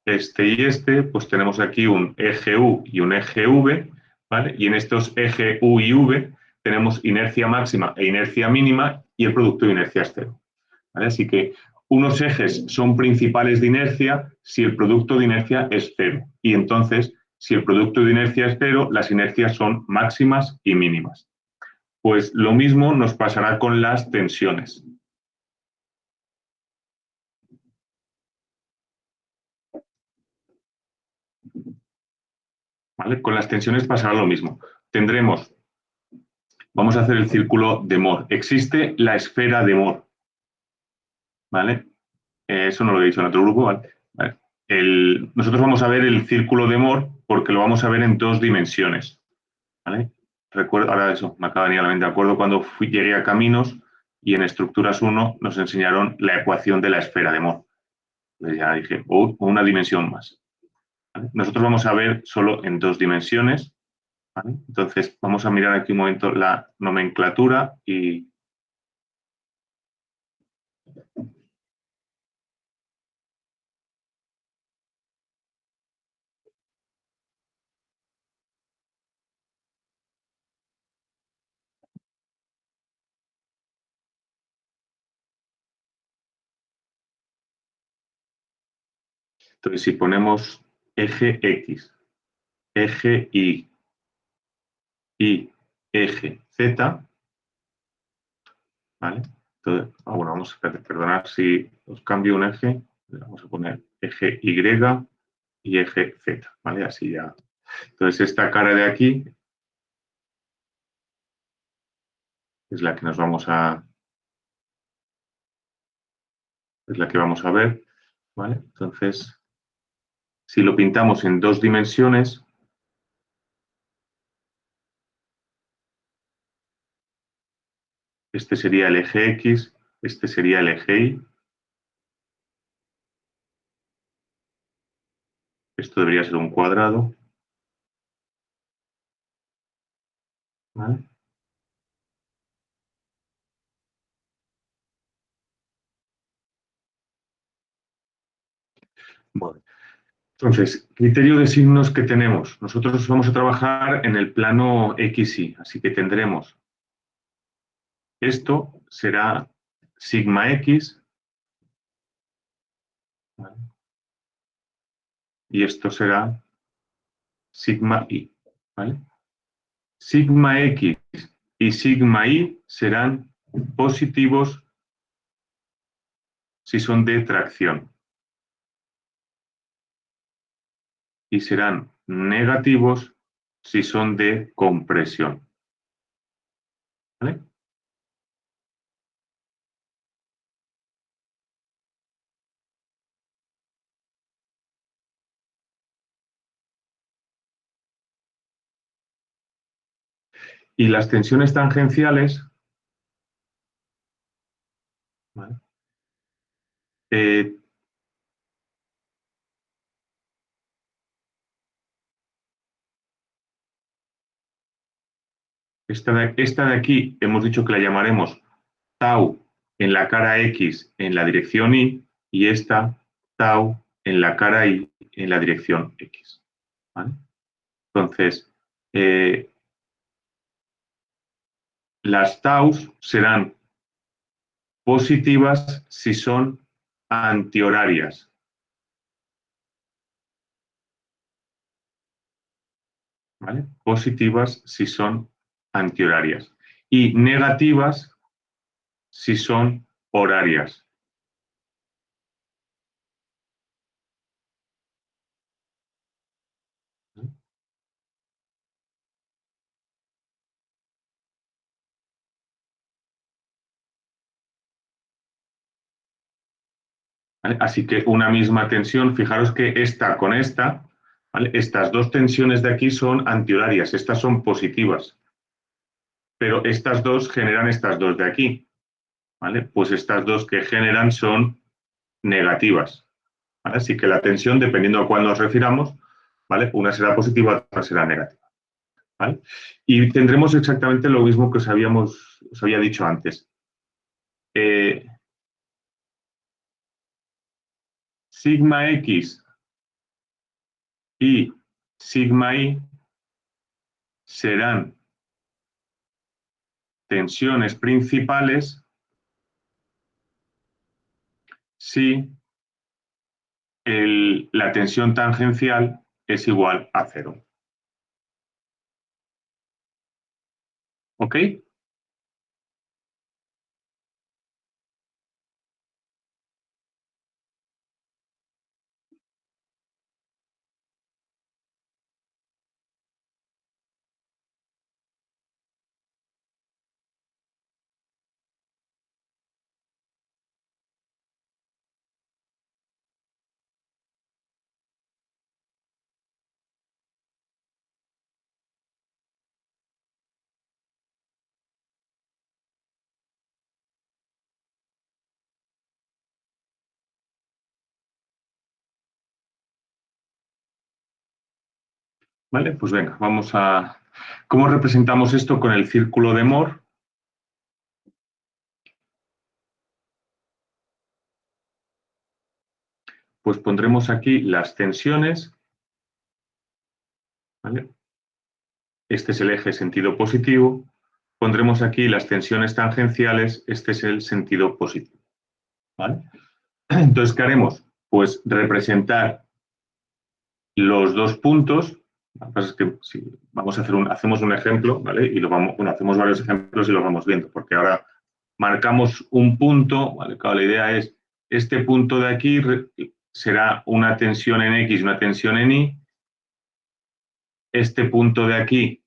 este y este, pues tenemos aquí un eje U y un eje V, ¿vale? Y en estos eje U y V tenemos inercia máxima e inercia mínima y el producto de inercia es cero, ¿vale? Así que unos ejes son principales de inercia si el producto de inercia es cero. Y entonces, si el producto de inercia es cero, las inercias son máximas y mínimas. Pues lo mismo nos pasará con las tensiones. ¿Vale? Con las tensiones pasará lo mismo. Tendremos, vamos a hacer el círculo de Mohr. Existe la esfera de Mohr, ¿vale? Eso no lo he dicho en otro grupo, ¿vale? ¿Vale? Nosotros vamos a ver el círculo de Mohr porque lo vamos a ver en dos dimensiones, ¿vale? Recuerdo, ahora eso, me acaba de venir a la mente. Acuerdo cuando llegué a Caminos y en Estructuras 1 nos enseñaron la ecuación de la esfera de Mohr. Entonces ya dije, oh, una dimensión más. ¿Vale? Nosotros vamos a ver solo en dos dimensiones, ¿vale? Entonces vamos a mirar aquí un momento la nomenclatura y... Entonces, si ponemos eje X, eje Y y eje Z, ¿vale? Entonces, bueno, vamos a perdonar si os cambio un eje, vamos a poner eje Y y eje Z, ¿vale? Así ya. Entonces, esta cara de aquí es la que nos vamos a... es la que vamos a ver, ¿vale? Entonces, si lo pintamos en dos dimensiones, este sería el eje X, este sería el eje Y. Esto debería ser un cuadrado, ¿vale? Bueno, entonces, criterio de signos que tenemos. Nosotros vamos a trabajar en el plano XY, así que tendremos Esto será sigma X, ¿vale? Y esto será sigma Y, ¿vale? Sigma X y sigma Y serán positivos si son de tracción y serán negativos si son de compresión, ¿vale? Y las tensiones tangenciales, ¿vale? Esta de aquí hemos dicho que la llamaremos tau en la cara X en la dirección y esta tau en la cara Y en la dirección X, ¿vale? Entonces, las taus serán positivas si son antihorarias, ¿vale? Positivas si son antihorarias y negativas si son horarias. ¿Vale? Así que una misma tensión, fijaros que esta con esta, ¿vale? Estas dos tensiones de aquí son antihorarias, estas son positivas, pero estas dos generan estas dos de aquí, ¿vale? Pues estas dos que generan son negativas, ¿vale? Así que la tensión, dependiendo a cuál nos refiramos, ¿vale? Una será positiva, otra será negativa, ¿vale? Y tendremos exactamente lo mismo que os había dicho antes. Sigma X y sigma Y serán tensiones principales si la tensión tangencial es igual a cero. ¿Ok? Vale, pues venga, vamos a... ¿Cómo representamos esto con el círculo de Moore? Pues pondremos aquí las tensiones, ¿vale? Este es el eje sentido positivo. Pondremos aquí las tensiones tangenciales, este es el sentido positivo, ¿vale? Entonces, ¿qué haremos? Pues representar los dos puntos. Lo que pasa es que si vamos a hacer hacemos un ejemplo, ¿vale? Y bueno, hacemos varios ejemplos y los vamos viendo, porque ahora marcamos un punto, ¿vale? Claro, la idea es, este punto de aquí será una tensión en X y una tensión en Y. Este punto de aquí,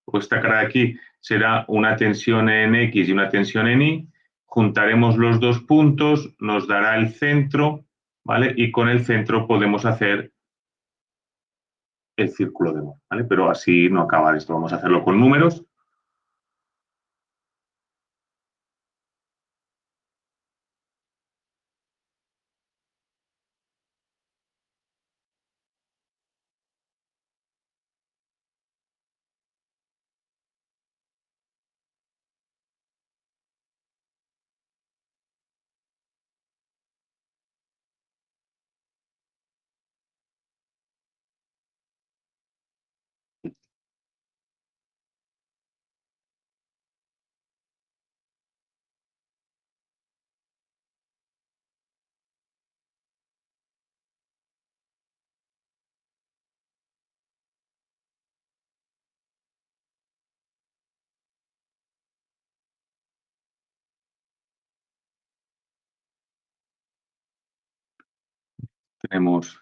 o esta cara de aquí, será una tensión en X y una tensión en Y. Juntaremos los dos puntos, nos dará el centro, ¿vale? Y con el centro podemos hacer el círculo de Moore, ¿vale? Pero así no acaba esto, vamos a hacerlo con números. tenemos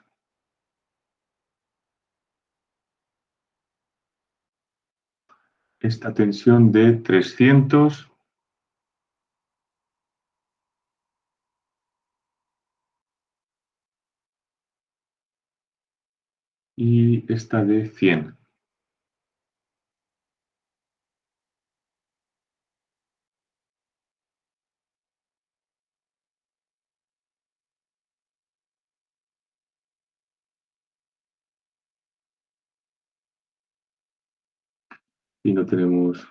esta tensión de 300 y esta de 100. Y no tenemos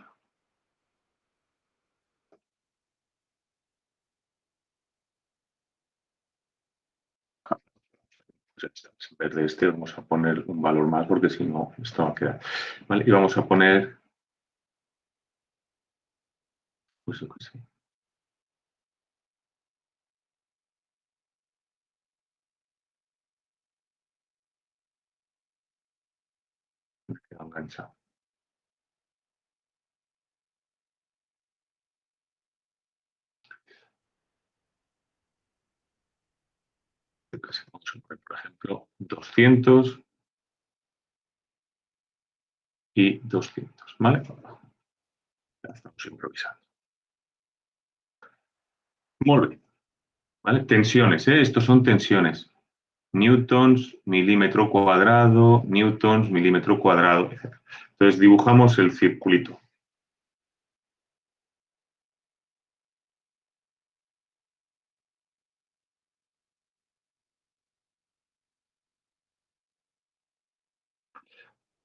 en vez de este vamos a poner un valor más porque si no esto va a quedar. ¿Vale? Y vamos a poner pues yo qué sé. Me queda enganchado. Vamos a poner, por ejemplo, 200 y 200, ¿vale? Ya estamos improvisando. Muy bien, ¿vale? Tensiones, ¿eh? Estos son tensiones. Newtons, milímetro cuadrado, newtons, milímetro cuadrado, etc. Entonces dibujamos el circulito.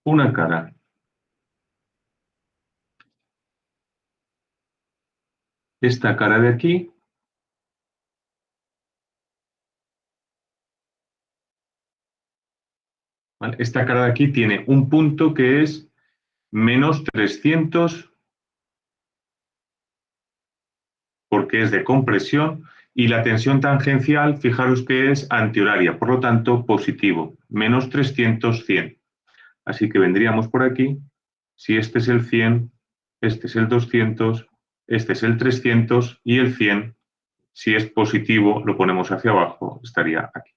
Una cara. Esta cara de aquí ¿vale? Esta cara de aquí tiene un punto que es menos 300 porque es de compresión y la tensión tangencial, fijaros que es antihoraria, por lo tanto positivo, menos 300, 100. Así que vendríamos por aquí, si este es el 100, este es el 200, este es el 300 y el 100, si es positivo, lo ponemos hacia abajo, estaría aquí.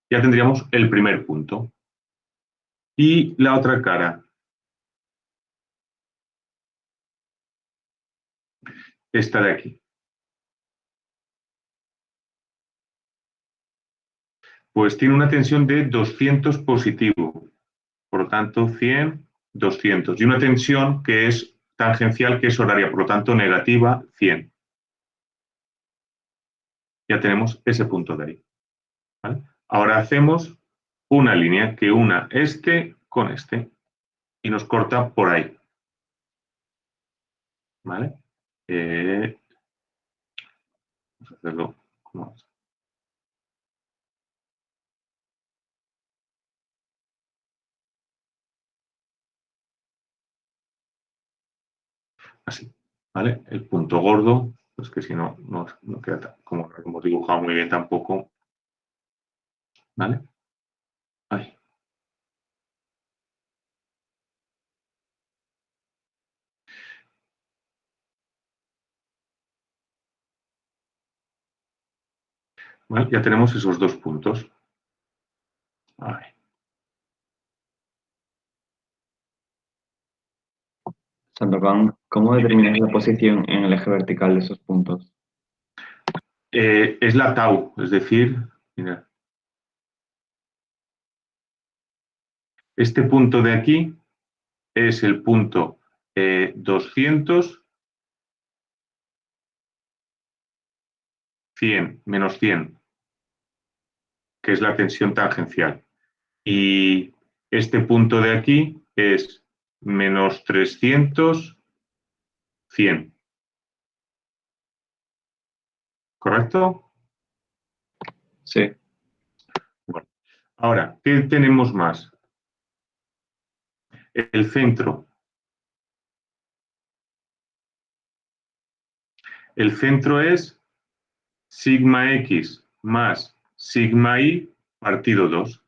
Ya tendríamos el primer punto. Y la otra cara, esta de aquí. Pues tiene una tensión de 200 positivo, por lo tanto 100, 200. Y una tensión que es tangencial, que es horaria, por lo tanto negativa, 100. Ya tenemos ese punto de ahí. ¿Vale? Ahora hacemos una línea que una este con este y nos corta por ahí. ¿Vale? Vamos a hacerlo como así. ¿Vale? El punto gordo, pues que si no, no queda tan, como lo hemos dibujado muy bien tampoco. ¿Vale? Ahí. ¿Vale? Ya tenemos esos dos puntos. Ahí. Sandokan, ¿cómo determinas la posición en el eje vertical de esos puntos? Es la tau, es decir, mira, este punto de aquí es el punto 200, 100, menos 100, que es la tensión tangencial. Y este punto de aquí es menos 300, 100. ¿Correcto? Sí. Bueno, ahora, ¿qué tenemos más? El centro. El centro es sigma x más sigma y partido 2.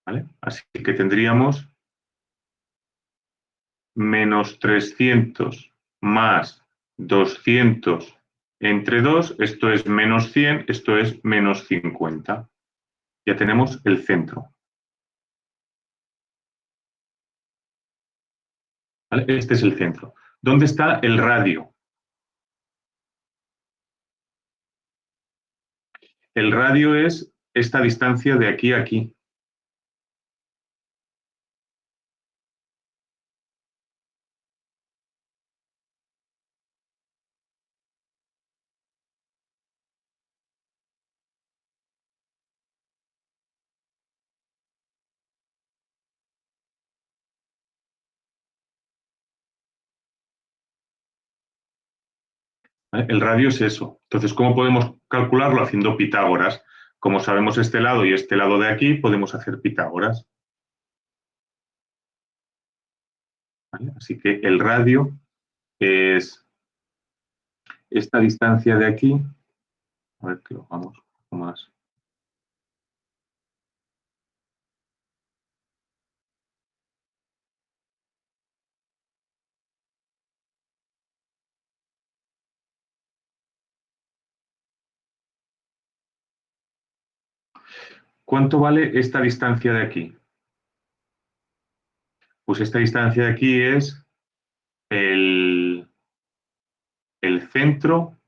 ¿Vale? Así que tendríamos menos 300 más 200 entre 2, esto es menos 100, esto es menos 50. Ya tenemos el centro. ¿Vale? Este es el centro. ¿Dónde está el radio? El radio es esta distancia de aquí a aquí. ¿Vale? El radio es eso. Entonces, ¿cómo podemos calcularlo? Haciendo Pitágoras. Como sabemos este lado y este lado de aquí, podemos hacer Pitágoras. ¿Vale? Así que el radio es esta distancia de aquí. A ver que lo hagamos un poco más. ¿Cuánto vale esta distancia de aquí? Pues esta distancia de aquí es el centro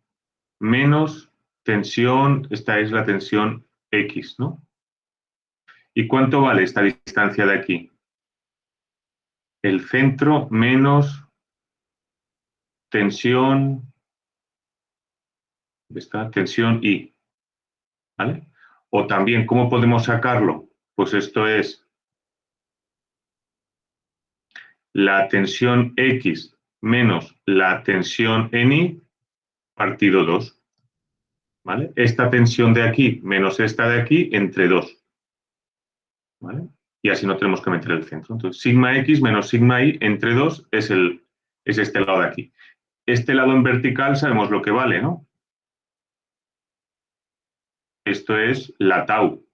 menos tensión, esta es la tensión X, ¿no? ¿Y cuánto vale esta distancia de aquí? El centro menos tensión, esta tensión I, ¿vale? O también, ¿cómo podemos sacarlo? Pues esto es la tensión X menos la tensión en I partido 2, ¿vale? Esta tensión de aquí menos esta de aquí entre 2, ¿vale? Y así no tenemos que meter el centro. Entonces, sigma X menos sigma Y entre 2 es este lado de aquí. Este lado en vertical sabemos lo que vale, ¿no? Esto es la tau,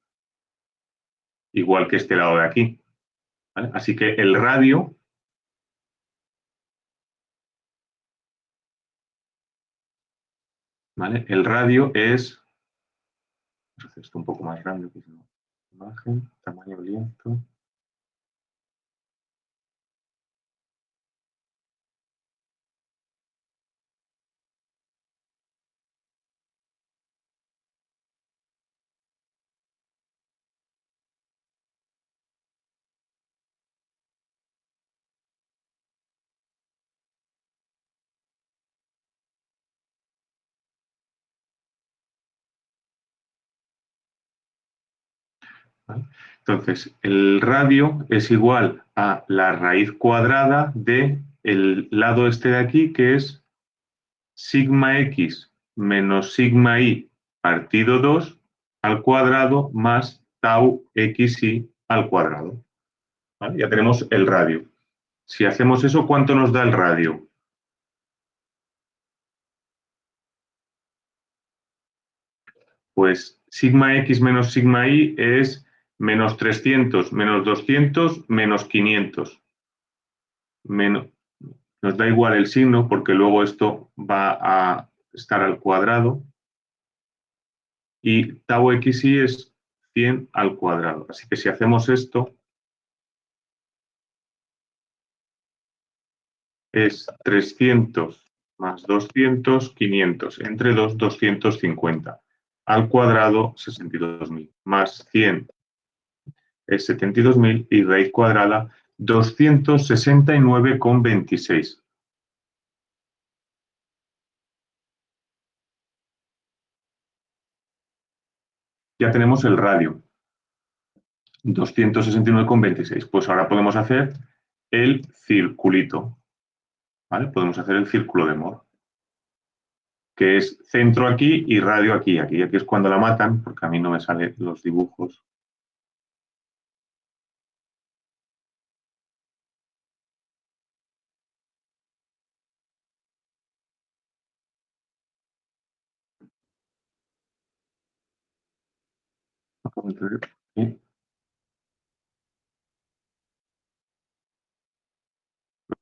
igual que este lado de aquí, ¿vale? Así que el radio ¿vale? El radio es, vamos a hacer esto un poco más grande, que no, imagen, tamaño lienzo. ¿Vale? Entonces, el radio es igual a la raíz cuadrada del lado este de aquí, que es sigma x menos sigma y partido 2 al cuadrado más tau xy al cuadrado. ¿Vale? Ya tenemos el radio. Si hacemos eso, ¿cuánto nos da el radio? Pues sigma x menos sigma y es menos 300, menos 200, menos 500. Menos, nos da igual el signo porque luego esto va a estar al cuadrado. Y tau xy es 100 al cuadrado. Así que si hacemos esto, es 300 más 200, 500. Entre 2, 250. Al cuadrado, 62.000. Más 100 es 72.000 y raíz cuadrada 269,26. Ya tenemos el radio, 269,26. Pues ahora podemos hacer el circulito, ¿vale? Podemos hacer el círculo de Mohr, que es centro aquí y radio aquí. Aquí es cuando la matan, porque a mí no me salen los dibujos. Lo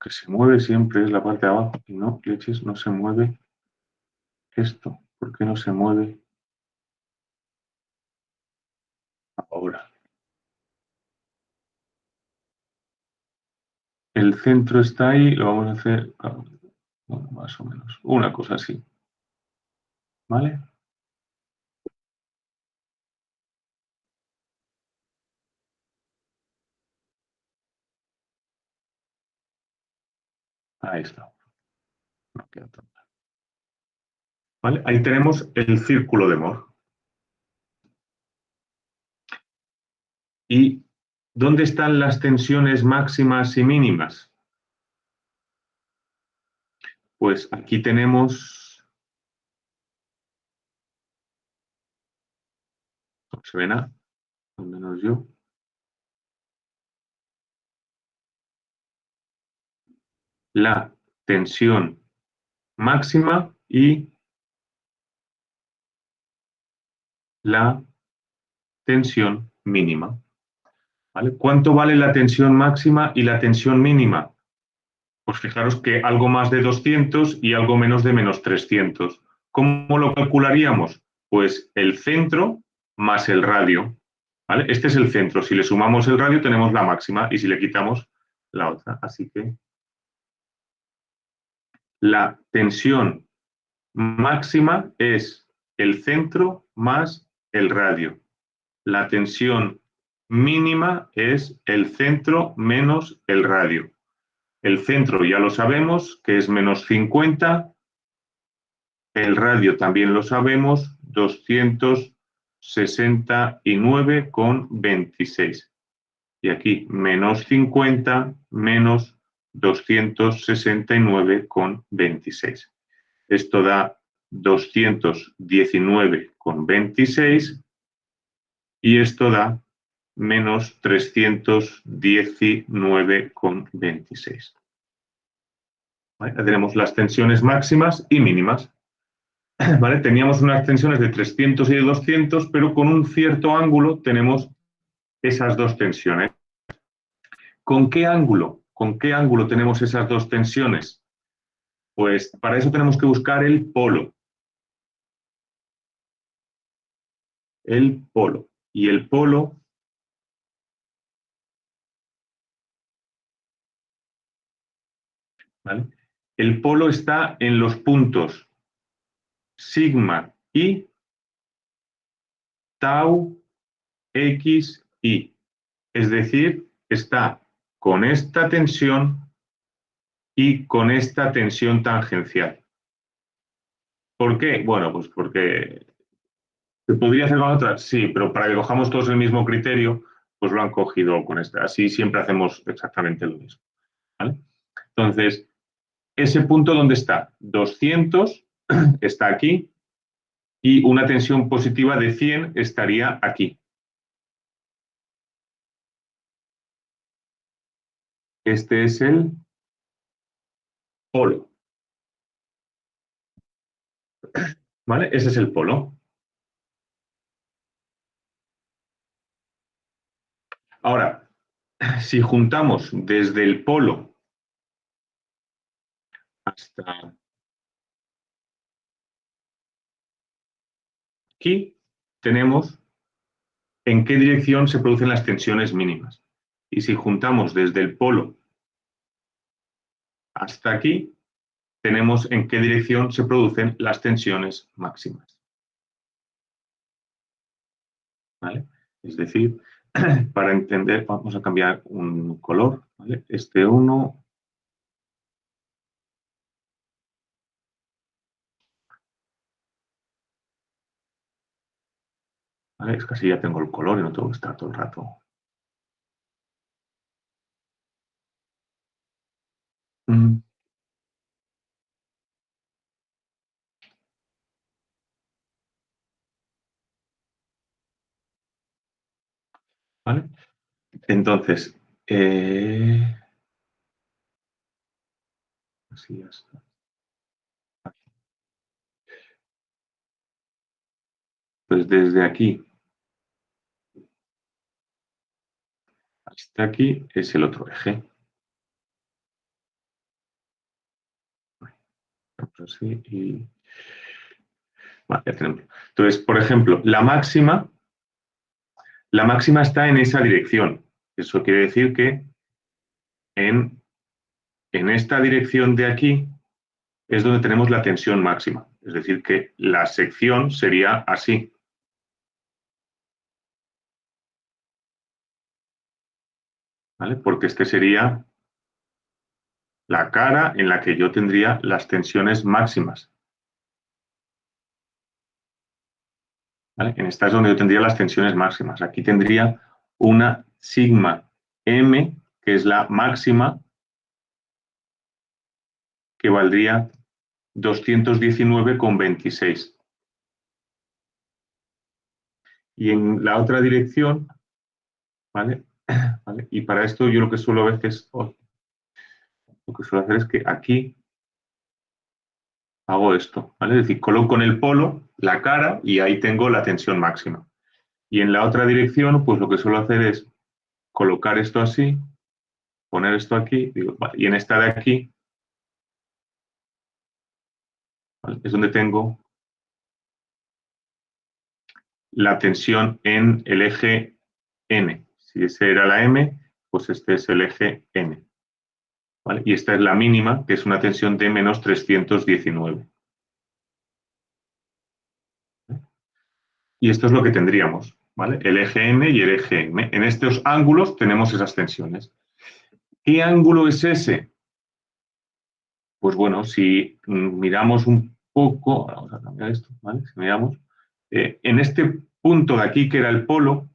que se mueve siempre es la parte de abajo y no, leches, no se mueve esto. ¿Por qué no se mueve? Ahora, el centro está ahí, lo vamos a hacer bueno, más o menos, una cosa así. ¿Vale? Ahí está. No queda tan mal. ¿Vale? Ahí tenemos el círculo de Moore. ¿Y dónde están las tensiones máximas y mínimas? Pues aquí tenemos, no se ve nada, al menos yo. La tensión máxima y la tensión mínima. ¿Vale? ¿Cuánto vale la tensión máxima y la tensión mínima? Pues fijaros que algo más de 200 y algo menos de menos 300. ¿Cómo lo calcularíamos? Pues el centro más el radio. ¿Vale? Este es el centro. Si le sumamos el radio tenemos la máxima y si le quitamos la otra. Así que la tensión máxima es el centro más el radio. La tensión mínima es el centro menos el radio. El centro ya lo sabemos, que es menos 50. El radio también lo sabemos, 269,26. Y aquí menos 50 menos 269,26. Esto da 219,26 y esto da menos 319,26. ¿Vale? Tenemos las tensiones máximas y mínimas. ¿Vale? Teníamos unas tensiones de 300 y de 200, pero con un cierto ángulo tenemos esas dos tensiones. ¿Con qué ángulo? ¿Con qué ángulo tenemos esas dos tensiones? Pues para eso tenemos que buscar el polo. El polo. Y el polo ¿vale? El polo está en los puntos sigma y tau x y. Es decir, está con esta tensión y con esta tensión tangencial. ¿Por qué? Bueno, pues porque se podría hacer con otra, sí, pero para que cojamos todos el mismo criterio, pues lo han cogido con esta. Así siempre hacemos exactamente lo mismo. ¿Vale? Entonces, ese punto, ¿dónde está? 200 está aquí y una tensión positiva de 100 estaría aquí. Este es el polo. ¿Vale? Ese es el polo. Ahora, si juntamos desde el polo hasta aquí, tenemos en qué dirección se producen las tensiones mínimas. Y si juntamos desde el polo hasta aquí, tenemos en qué dirección se producen las tensiones máximas. ¿Vale? Es decir, para entender, vamos a cambiar un color. ¿Vale? Este 1. ¿Vale? Es que así ya tengo el color y no tengo que estar todo el rato. ¿Vale? Entonces, así ya está. Pues desde aquí hasta aquí es el otro eje. Así y... Vale, ya tenemos. Entonces, por ejemplo, la máxima La máxima está en esa dirección. Eso quiere decir que en esta dirección de aquí es donde tenemos la tensión máxima. Es decir, que la sección sería así. ¿Vale? Porque este sería la cara en la que yo tendría las tensiones máximas. ¿Vale? En esta es donde yo tendría las tensiones máximas. Aquí tendría una sigma m, que es la máxima, que valdría 219,26. Y en la otra dirección, ¿vale? ¿Vale? Y para esto yo lo que suelo a veces, lo que suelo hacer es que aquí hago esto, ¿vale? Es decir, coloco en el polo la cara y ahí tengo la tensión máxima. Y en la otra dirección, pues lo que suelo hacer es colocar esto así, poner esto aquí, digo, vale, y en esta de aquí, ¿vale? Es donde tengo la tensión en el eje N. Si ese era la M, pues este es el eje N. ¿Vale? Y esta es la mínima, que es una tensión de menos 319. Y esto es lo que tendríamos, ¿vale? El eje N y el eje M. En estos ángulos tenemos esas tensiones. ¿Qué ángulo es ese? Pues bueno, si miramos un poco, vamos a cambiar esto, ¿vale? Si miramos, en este punto de aquí, que era el polo,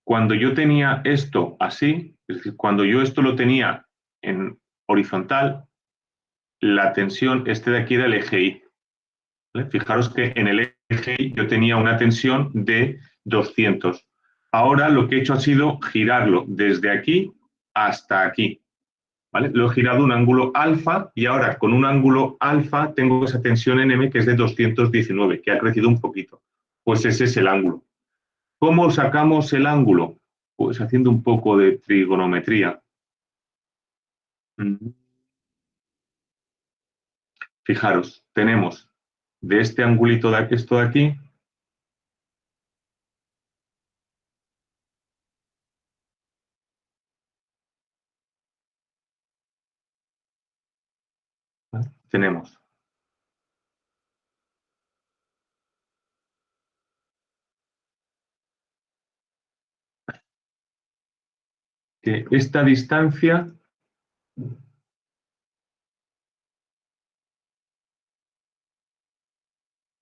cuando yo tenía esto así, es decir, cuando yo esto lo tenía en horizontal, la tensión, este de aquí era el eje Y. ¿Vale? Fijaros que en el eje Y yo tenía una tensión de 200. Ahora lo que he hecho ha sido girarlo desde aquí hasta aquí. ¿Vale? Lo he girado un ángulo alfa y ahora con un ángulo alfa tengo esa tensión en M que es de 219, que ha crecido un poquito. Pues ese es el ángulo. ¿Cómo sacamos el ángulo? Pues haciendo un poco de trigonometría. Fijaros, tenemos de este angulito de aquí, esto de aquí, ¿vale? Tenemos que esta distancia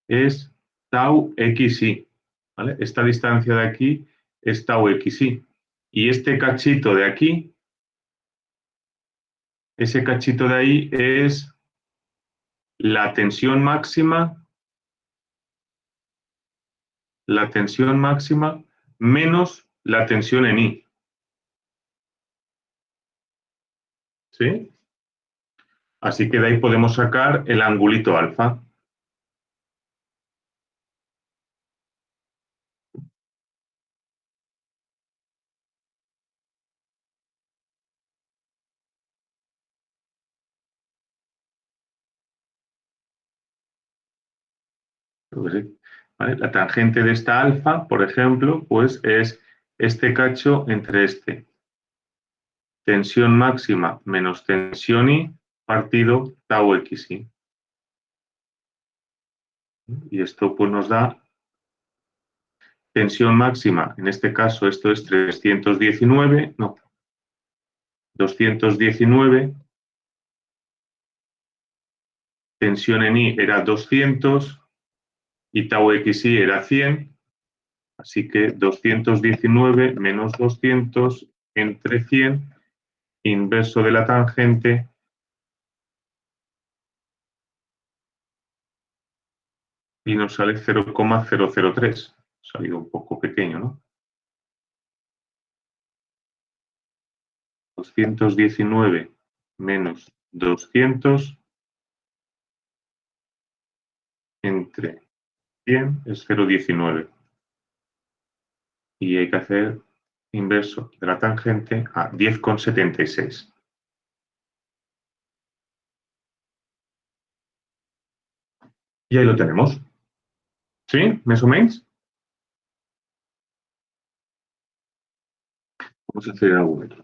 es tau xi, ¿vale? Esta distancia de aquí es tau xi. Y este cachito de aquí, ese cachito de ahí es la tensión máxima menos la tensión en I. ¿Sí? Así que de ahí podemos sacar el angulito alfa. ¿Vale? La tangente de esta alfa, por ejemplo, pues es este cacho entre este. Tensión máxima menos tensión I partido tau xi. Y esto pues nos da tensión máxima, en este caso esto es 319, no, 219, tensión en I era 200 y tau xi era 100, así que 219 menos 200 entre 100, inverso de la tangente, y nos sale 0,003. Ha salido un poco pequeño, ¿no? 219 menos 200 entre 100 es 0,19. Y hay que hacer inverso de la tangente a 10,76. Y ahí lo tenemos. ¿Sí? ¿Me suméis? Vamos a hacer algún otro.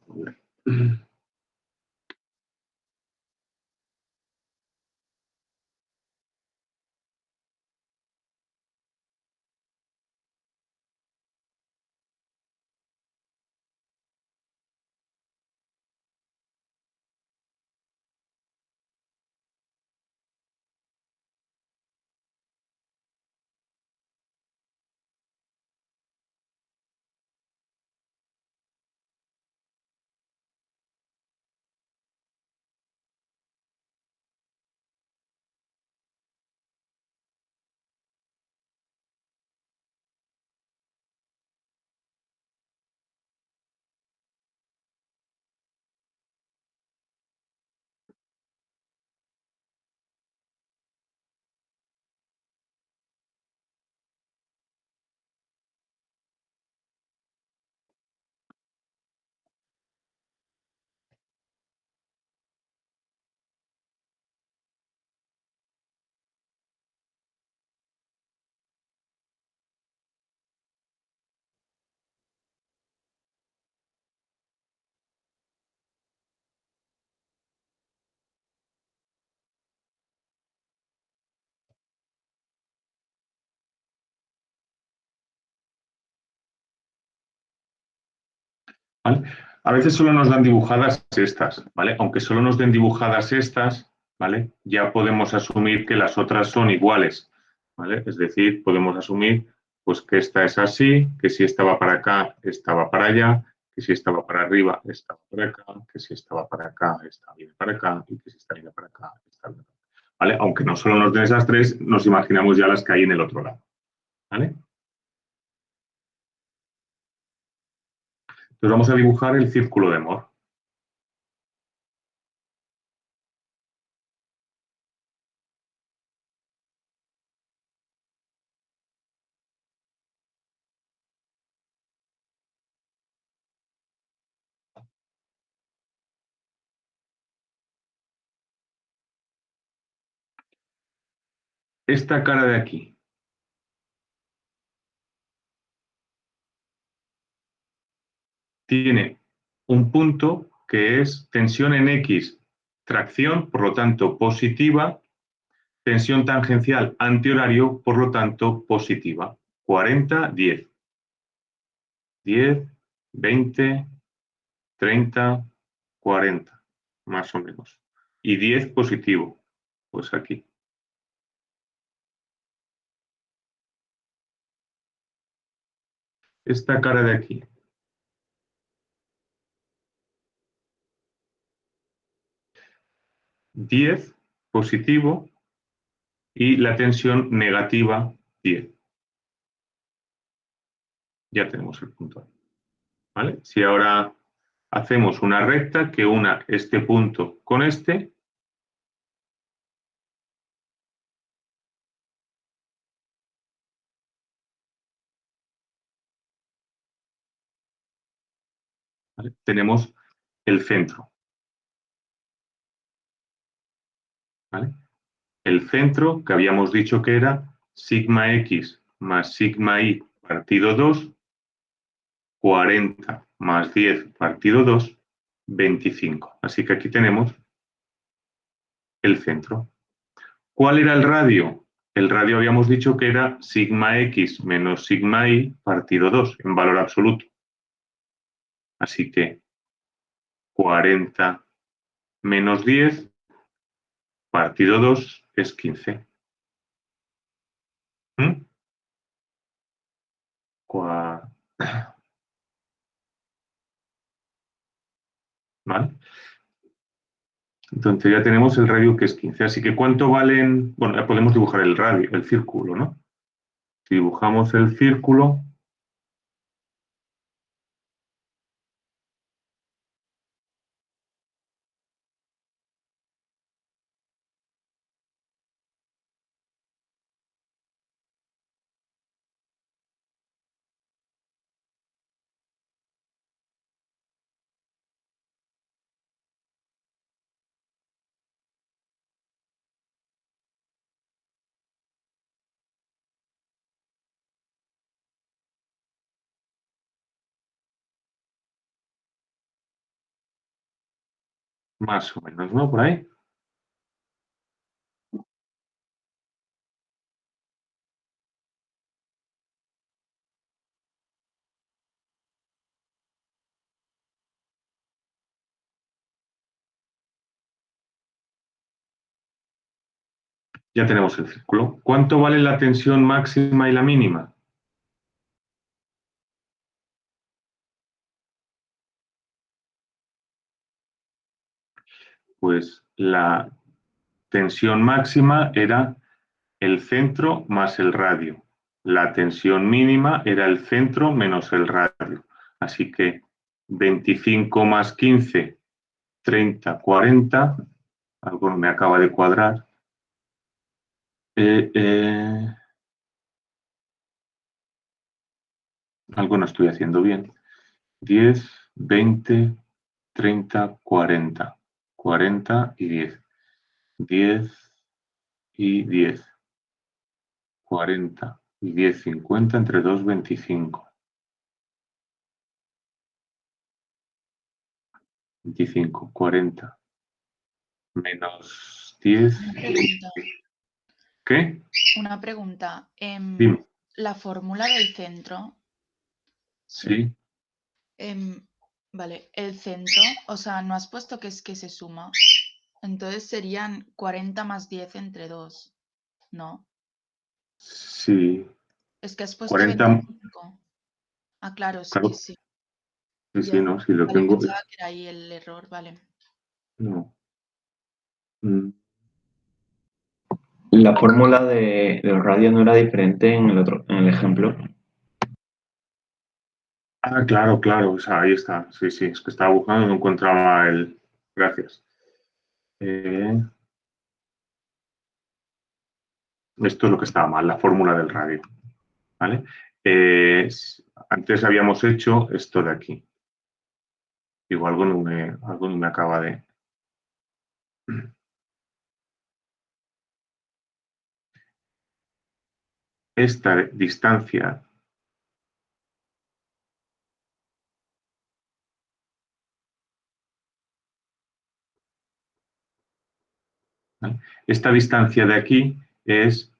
¿Vale? A veces solo nos dan dibujadas estas, ¿vale? Aunque solo nos den dibujadas estas, ¿vale? Ya podemos asumir que las otras son iguales, ¿vale? Es decir, podemos asumir pues que esta es así, que si esta va para acá, esta va para allá, que si esta va para arriba, esta va para acá, que si esta va para acá, esta viene para acá, y que si esta viene para acá, esta viene para acá. ¿Vale? Aunque no solo nos den esas tres, nos imaginamos ya las que hay en el otro lado, ¿vale? Entonces vamos a dibujar el círculo de Moore. Esta cara de aquí tiene un punto que es tensión en X, tracción, por lo tanto positiva, tensión tangencial antihorario, por lo tanto positiva. 40, 10. 10, 20, 30, 40, más o menos. Y 10 positivo, pues aquí. Esta cara de aquí. 10 positivo y la tensión negativa 10. Ya tenemos el punto ahí. ¿Vale? Si ahora hacemos una recta que una este punto con este, ¿vale? Tenemos el centro. ¿Vale? El centro que habíamos dicho que era sigma x más sigma y partido 2, 40 más 10 partido 2, 25. Así que aquí tenemos el centro. ¿Cuál era el radio? El radio habíamos dicho que era sigma x menos sigma y partido 2 en valor absoluto. Así que 40 menos 10 partido 2 es 15. ¿Mm? ¿Vale? Entonces ya tenemos el radio que es 15. Así que ¿cuánto valen? Bueno, ya podemos dibujar el radio, el círculo, ¿no? Si dibujamos el círculo, Más o menos, ¿no? Por ahí. Ya tenemos el círculo. ¿Cuánto vale la tensión máxima y la mínima? Pues la tensión máxima era el centro más el radio. La tensión mínima era el centro menos el radio. Así que 25 más 15, 30, 40. Algo no me acaba de cuadrar. Algo no estoy haciendo bien. 10, 20, 30, 40. 40 y 10. 10 y 10. 40 y 10, 50 entre 2, 25. 25, 40 menos 10. Una pregunta. ¿Qué? Una pregunta. Dime. La fórmula del centro. Sí. Vale, el centro, o sea, no has puesto que es que se suma. Entonces serían 40 más 10 entre 2, ¿no? Sí. Es que has puesto 40. 25. Ah, claro, sí que Claro. sí. Sí, Ya. sí, no, sí lo Vale, tengo. pensaba que era ahí el error, vale. No. La fórmula del radio no era diferente en el ejemplo. Ah, claro, claro. O sea, ahí está. Sí, sí. Es que estaba buscando y no encontraba el. Gracias. Esto es lo que estaba mal, la fórmula del radio. ¿Vale? Antes habíamos hecho esto de aquí. Igual algo no me acaba de. Esta distancia ¿vale? Esta distancia de aquí es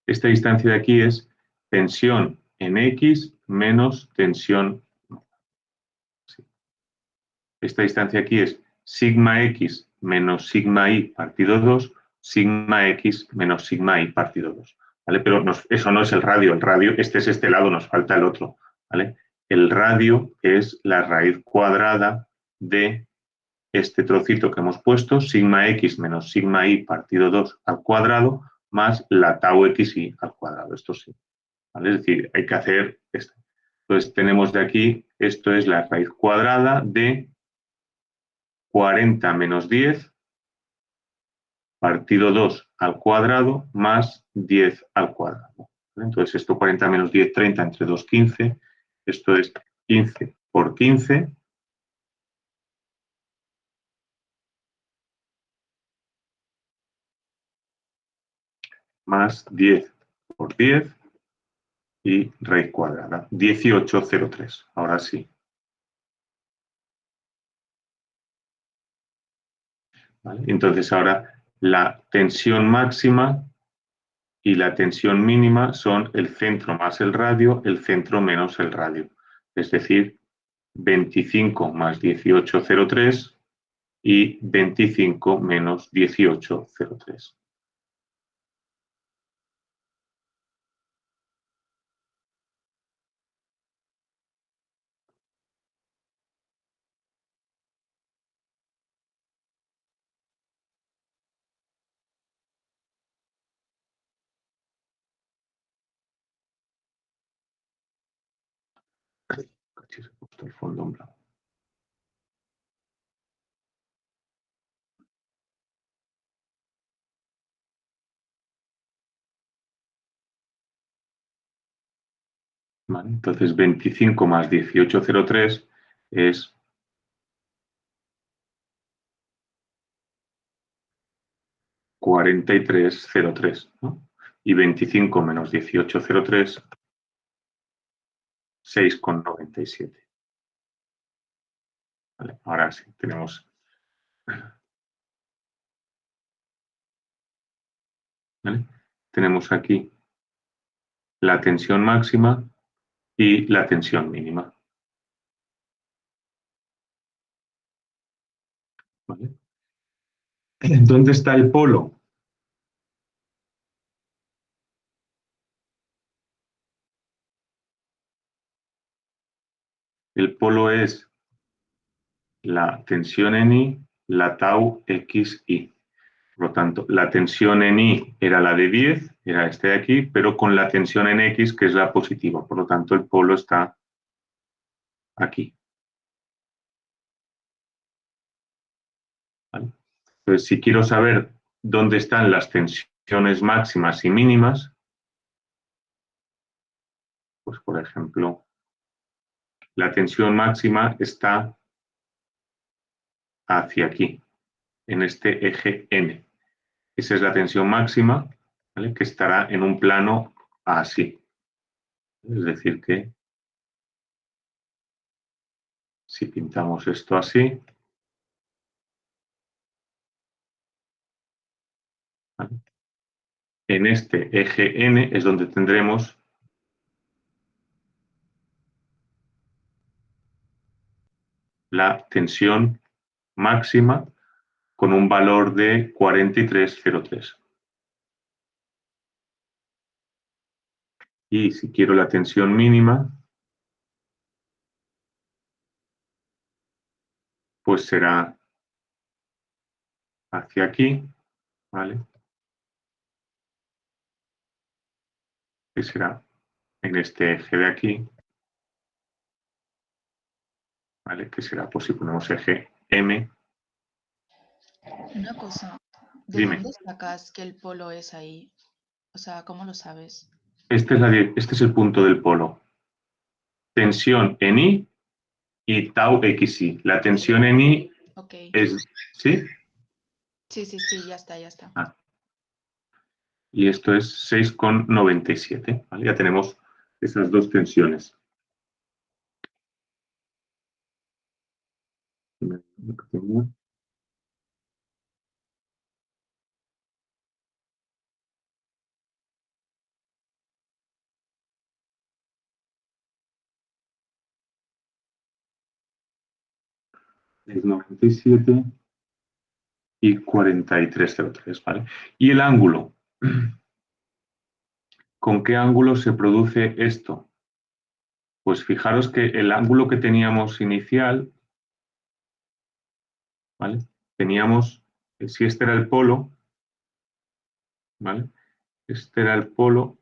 esta distancia de aquí es tensión en X menos tensión. Esta distancia aquí es sigma X menos sigma Y partido 2, sigma X menos sigma Y partido 2. ¿Vale? Pero eso no es el radio. El radio, este es este lado, nos falta el otro. ¿Vale? El radio es la raíz cuadrada de este trocito que hemos puesto, sigma X menos sigma Y partido 2 al cuadrado, más la tau XY al cuadrado. Esto sí. ¿Vale? Es decir, hay que hacer esto. Entonces tenemos de aquí, esto es la raíz cuadrada de 40 menos 10 partido 2 al cuadrado más 10 al cuadrado. Entonces esto 40 menos 10, 30 entre 2, 15. Esto es 15 por 15. Más 10 por 10 y raíz cuadrada. 18,03. Ahora sí. ¿Vale? Entonces ahora la tensión máxima y la tensión mínima son el centro más el radio, el centro menos el radio. Es decir, 25 más 18,03 y 25 menos 18,03. Se ha puesto el fondo en blanco. ¿Vale? Entonces 25 más 18,03 es 43,03, ¿no? Y 25 menos 18,03 6,97. Vale, ahora sí, tenemos... ¿Vale? Tenemos aquí la tensión máxima y la tensión mínima. ¿Vale? ¿Dónde está el polo? El polo es la tensión en I, la tau xi. Por lo tanto, la tensión en I era la de 10, era este de aquí, pero con la tensión en X, que es la positiva. Por lo tanto, el polo está aquí. ¿Vale? Entonces, si quiero saber dónde están las tensiones máximas y mínimas, pues por ejemplo, la tensión máxima está hacia aquí, en este eje N. Esa es la tensión máxima, ¿vale? Que estará en un plano así. Es decir que si pintamos esto así, ¿vale? En este eje N es donde tendremos la tensión máxima con un valor de 43,03. Y si quiero la tensión mínima, pues será hacia aquí, ¿vale? Que será en este eje de aquí, ¿vale? Que será, pues si ponemos eje M, Una cosa, ¿de dime, dónde sacas que el polo es ahí? O sea, ¿cómo lo sabes? este es el punto del polo. Tensión en I y tau xi. La tensión en I Ok. es, ¿sí? Sí, sí, sí, ya está, ya está. Ah, y esto es 6,97, ¿vale? Ya tenemos esas dos tensiones. Es 97 y 43,03, ¿vale? Y el ángulo. ¿Con qué ángulo se produce esto? Pues fijaros que el ángulo que teníamos inicial, ¿vale? Teníamos, si este era el polo, ¿vale? Este era el polo.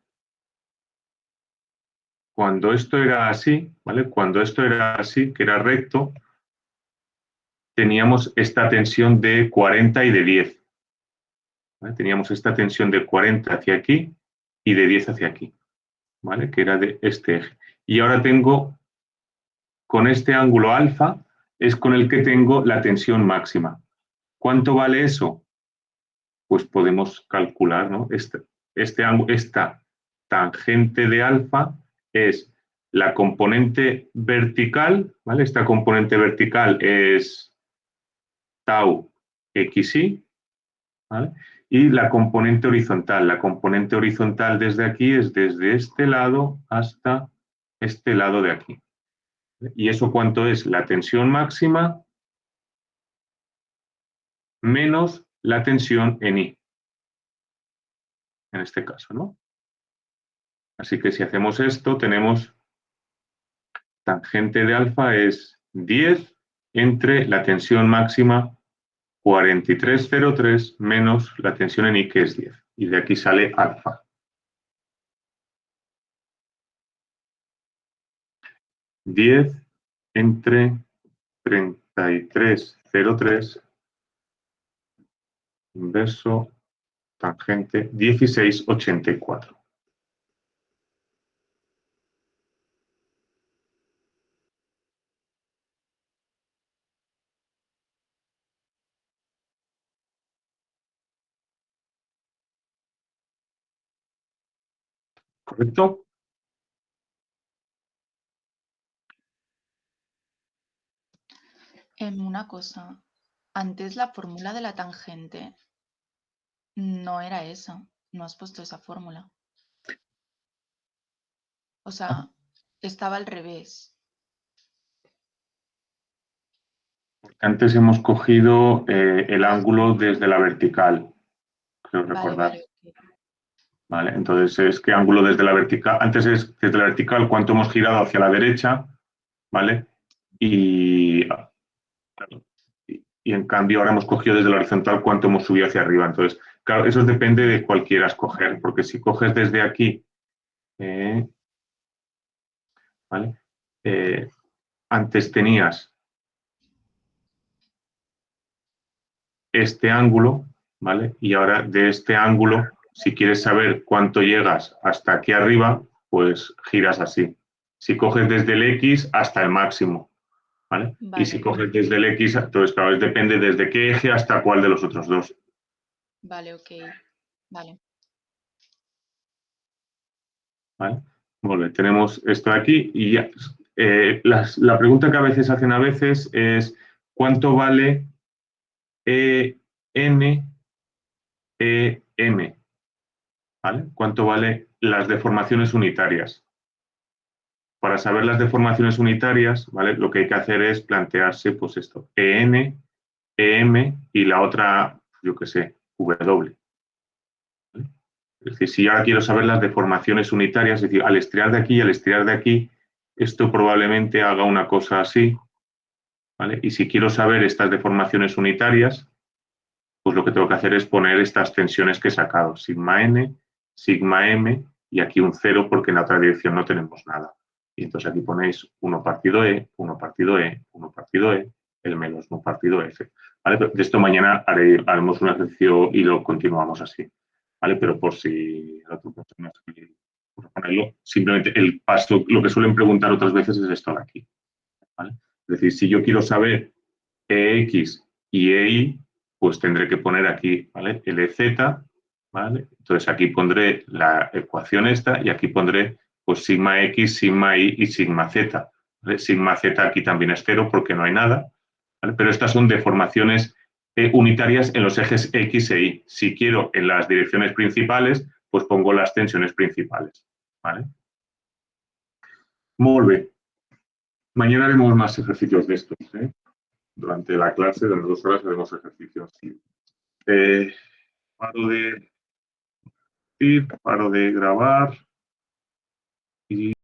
Cuando esto era así, ¿vale? Cuando esto era así, que era recto, teníamos esta tensión de 40 y de 10. ¿Vale? Teníamos esta tensión de 40 hacia aquí y de 10 hacia aquí, ¿vale? Que era de este eje. Y ahora tengo, con este ángulo alfa, es con el que tengo la tensión máxima. ¿Cuánto vale eso? Pues podemos calcular, ¿no? Esta tangente de alfa es la componente vertical, ¿vale? Esta componente vertical es tau xi, ¿vale? Y la componente horizontal desde aquí es desde este lado hasta este lado de aquí. ¿Y eso cuánto es? La tensión máxima menos la tensión en I, en este caso, ¿no? Así que si hacemos esto, tenemos tangente de alfa es 10 entre la tensión máxima 43,03 menos la tensión en I, que es 10. Y de aquí sale alfa. 10 entre 33,03 inverso tangente 16,84. ¿Correcto? Una cosa, antes la fórmula de la tangente no era esa, no has puesto esa fórmula. O sea, estaba al revés. Antes hemos cogido el ángulo desde la vertical, creo recordar. Vale, ok. ¿Vale? Entonces es que ángulo desde la vertical, antes es desde la vertical cuánto hemos girado hacia la derecha, ¿vale? Y en cambio ahora hemos cogido desde la horizontal cuánto hemos subido hacia arriba. Entonces, claro, eso depende de cuál quieras coger, porque si coges desde aquí, ¿vale? Antes tenías este ángulo, ¿vale? Y ahora de este ángulo, si quieres saber cuánto llegas hasta aquí arriba, pues giras así. Si coges desde el X hasta el máximo, ¿vale? Vale. Y si coges desde el X, entonces claro, depende desde qué eje hasta cuál de los otros dos. Vale, ok. Vale. ¿Vale? Bueno, tenemos esto aquí y ya. La pregunta que a veces hacen es ¿cuánto vale EN, EM? ¿Vale? ¿Cuánto vale las deformaciones unitarias? Para saber las deformaciones unitarias, ¿vale? Lo que hay que hacer es plantearse, pues esto, EN, EM y la otra, yo qué sé, W. ¿Vale? Es decir, si yo ahora quiero saber las deformaciones unitarias, es decir, al estirar de aquí y al estirar de aquí, esto probablemente haga una cosa así, ¿vale? Y si quiero saber estas deformaciones unitarias, pues lo que tengo que hacer es poner estas tensiones que he sacado, sigma n, sigma m, y aquí un 0 porque en la otra dirección no tenemos nada. Y entonces aquí ponéis 1 partido E, 1 partido E, 1 partido E, el menos 1 partido F. ¿Vale? Pero de esto mañana haremos un ejercicio y lo continuamos así. ¿Vale? Pero por si la otra persona por ponerlo, simplemente el paso, lo que suelen preguntar otras veces es esto de aquí. ¿Vale? Es decir, si yo quiero saber EX y EY, pues tendré que poner aquí, ¿vale? LZ, ¿vale? Entonces aquí pondré la ecuación esta y aquí pondré pues sigma X, sigma Y y sigma Z. ¿Vale? Sigma Z aquí también es 0 porque no hay nada, ¿vale? Pero estas son deformaciones unitarias en los ejes X e Y. Si quiero en las direcciones principales, pues pongo las tensiones principales, ¿vale? Muy bien. Mañana haremos más ejercicios de estos, ¿eh? Durante la clase de las 2 horas haremos ejercicios. Paro de grabar y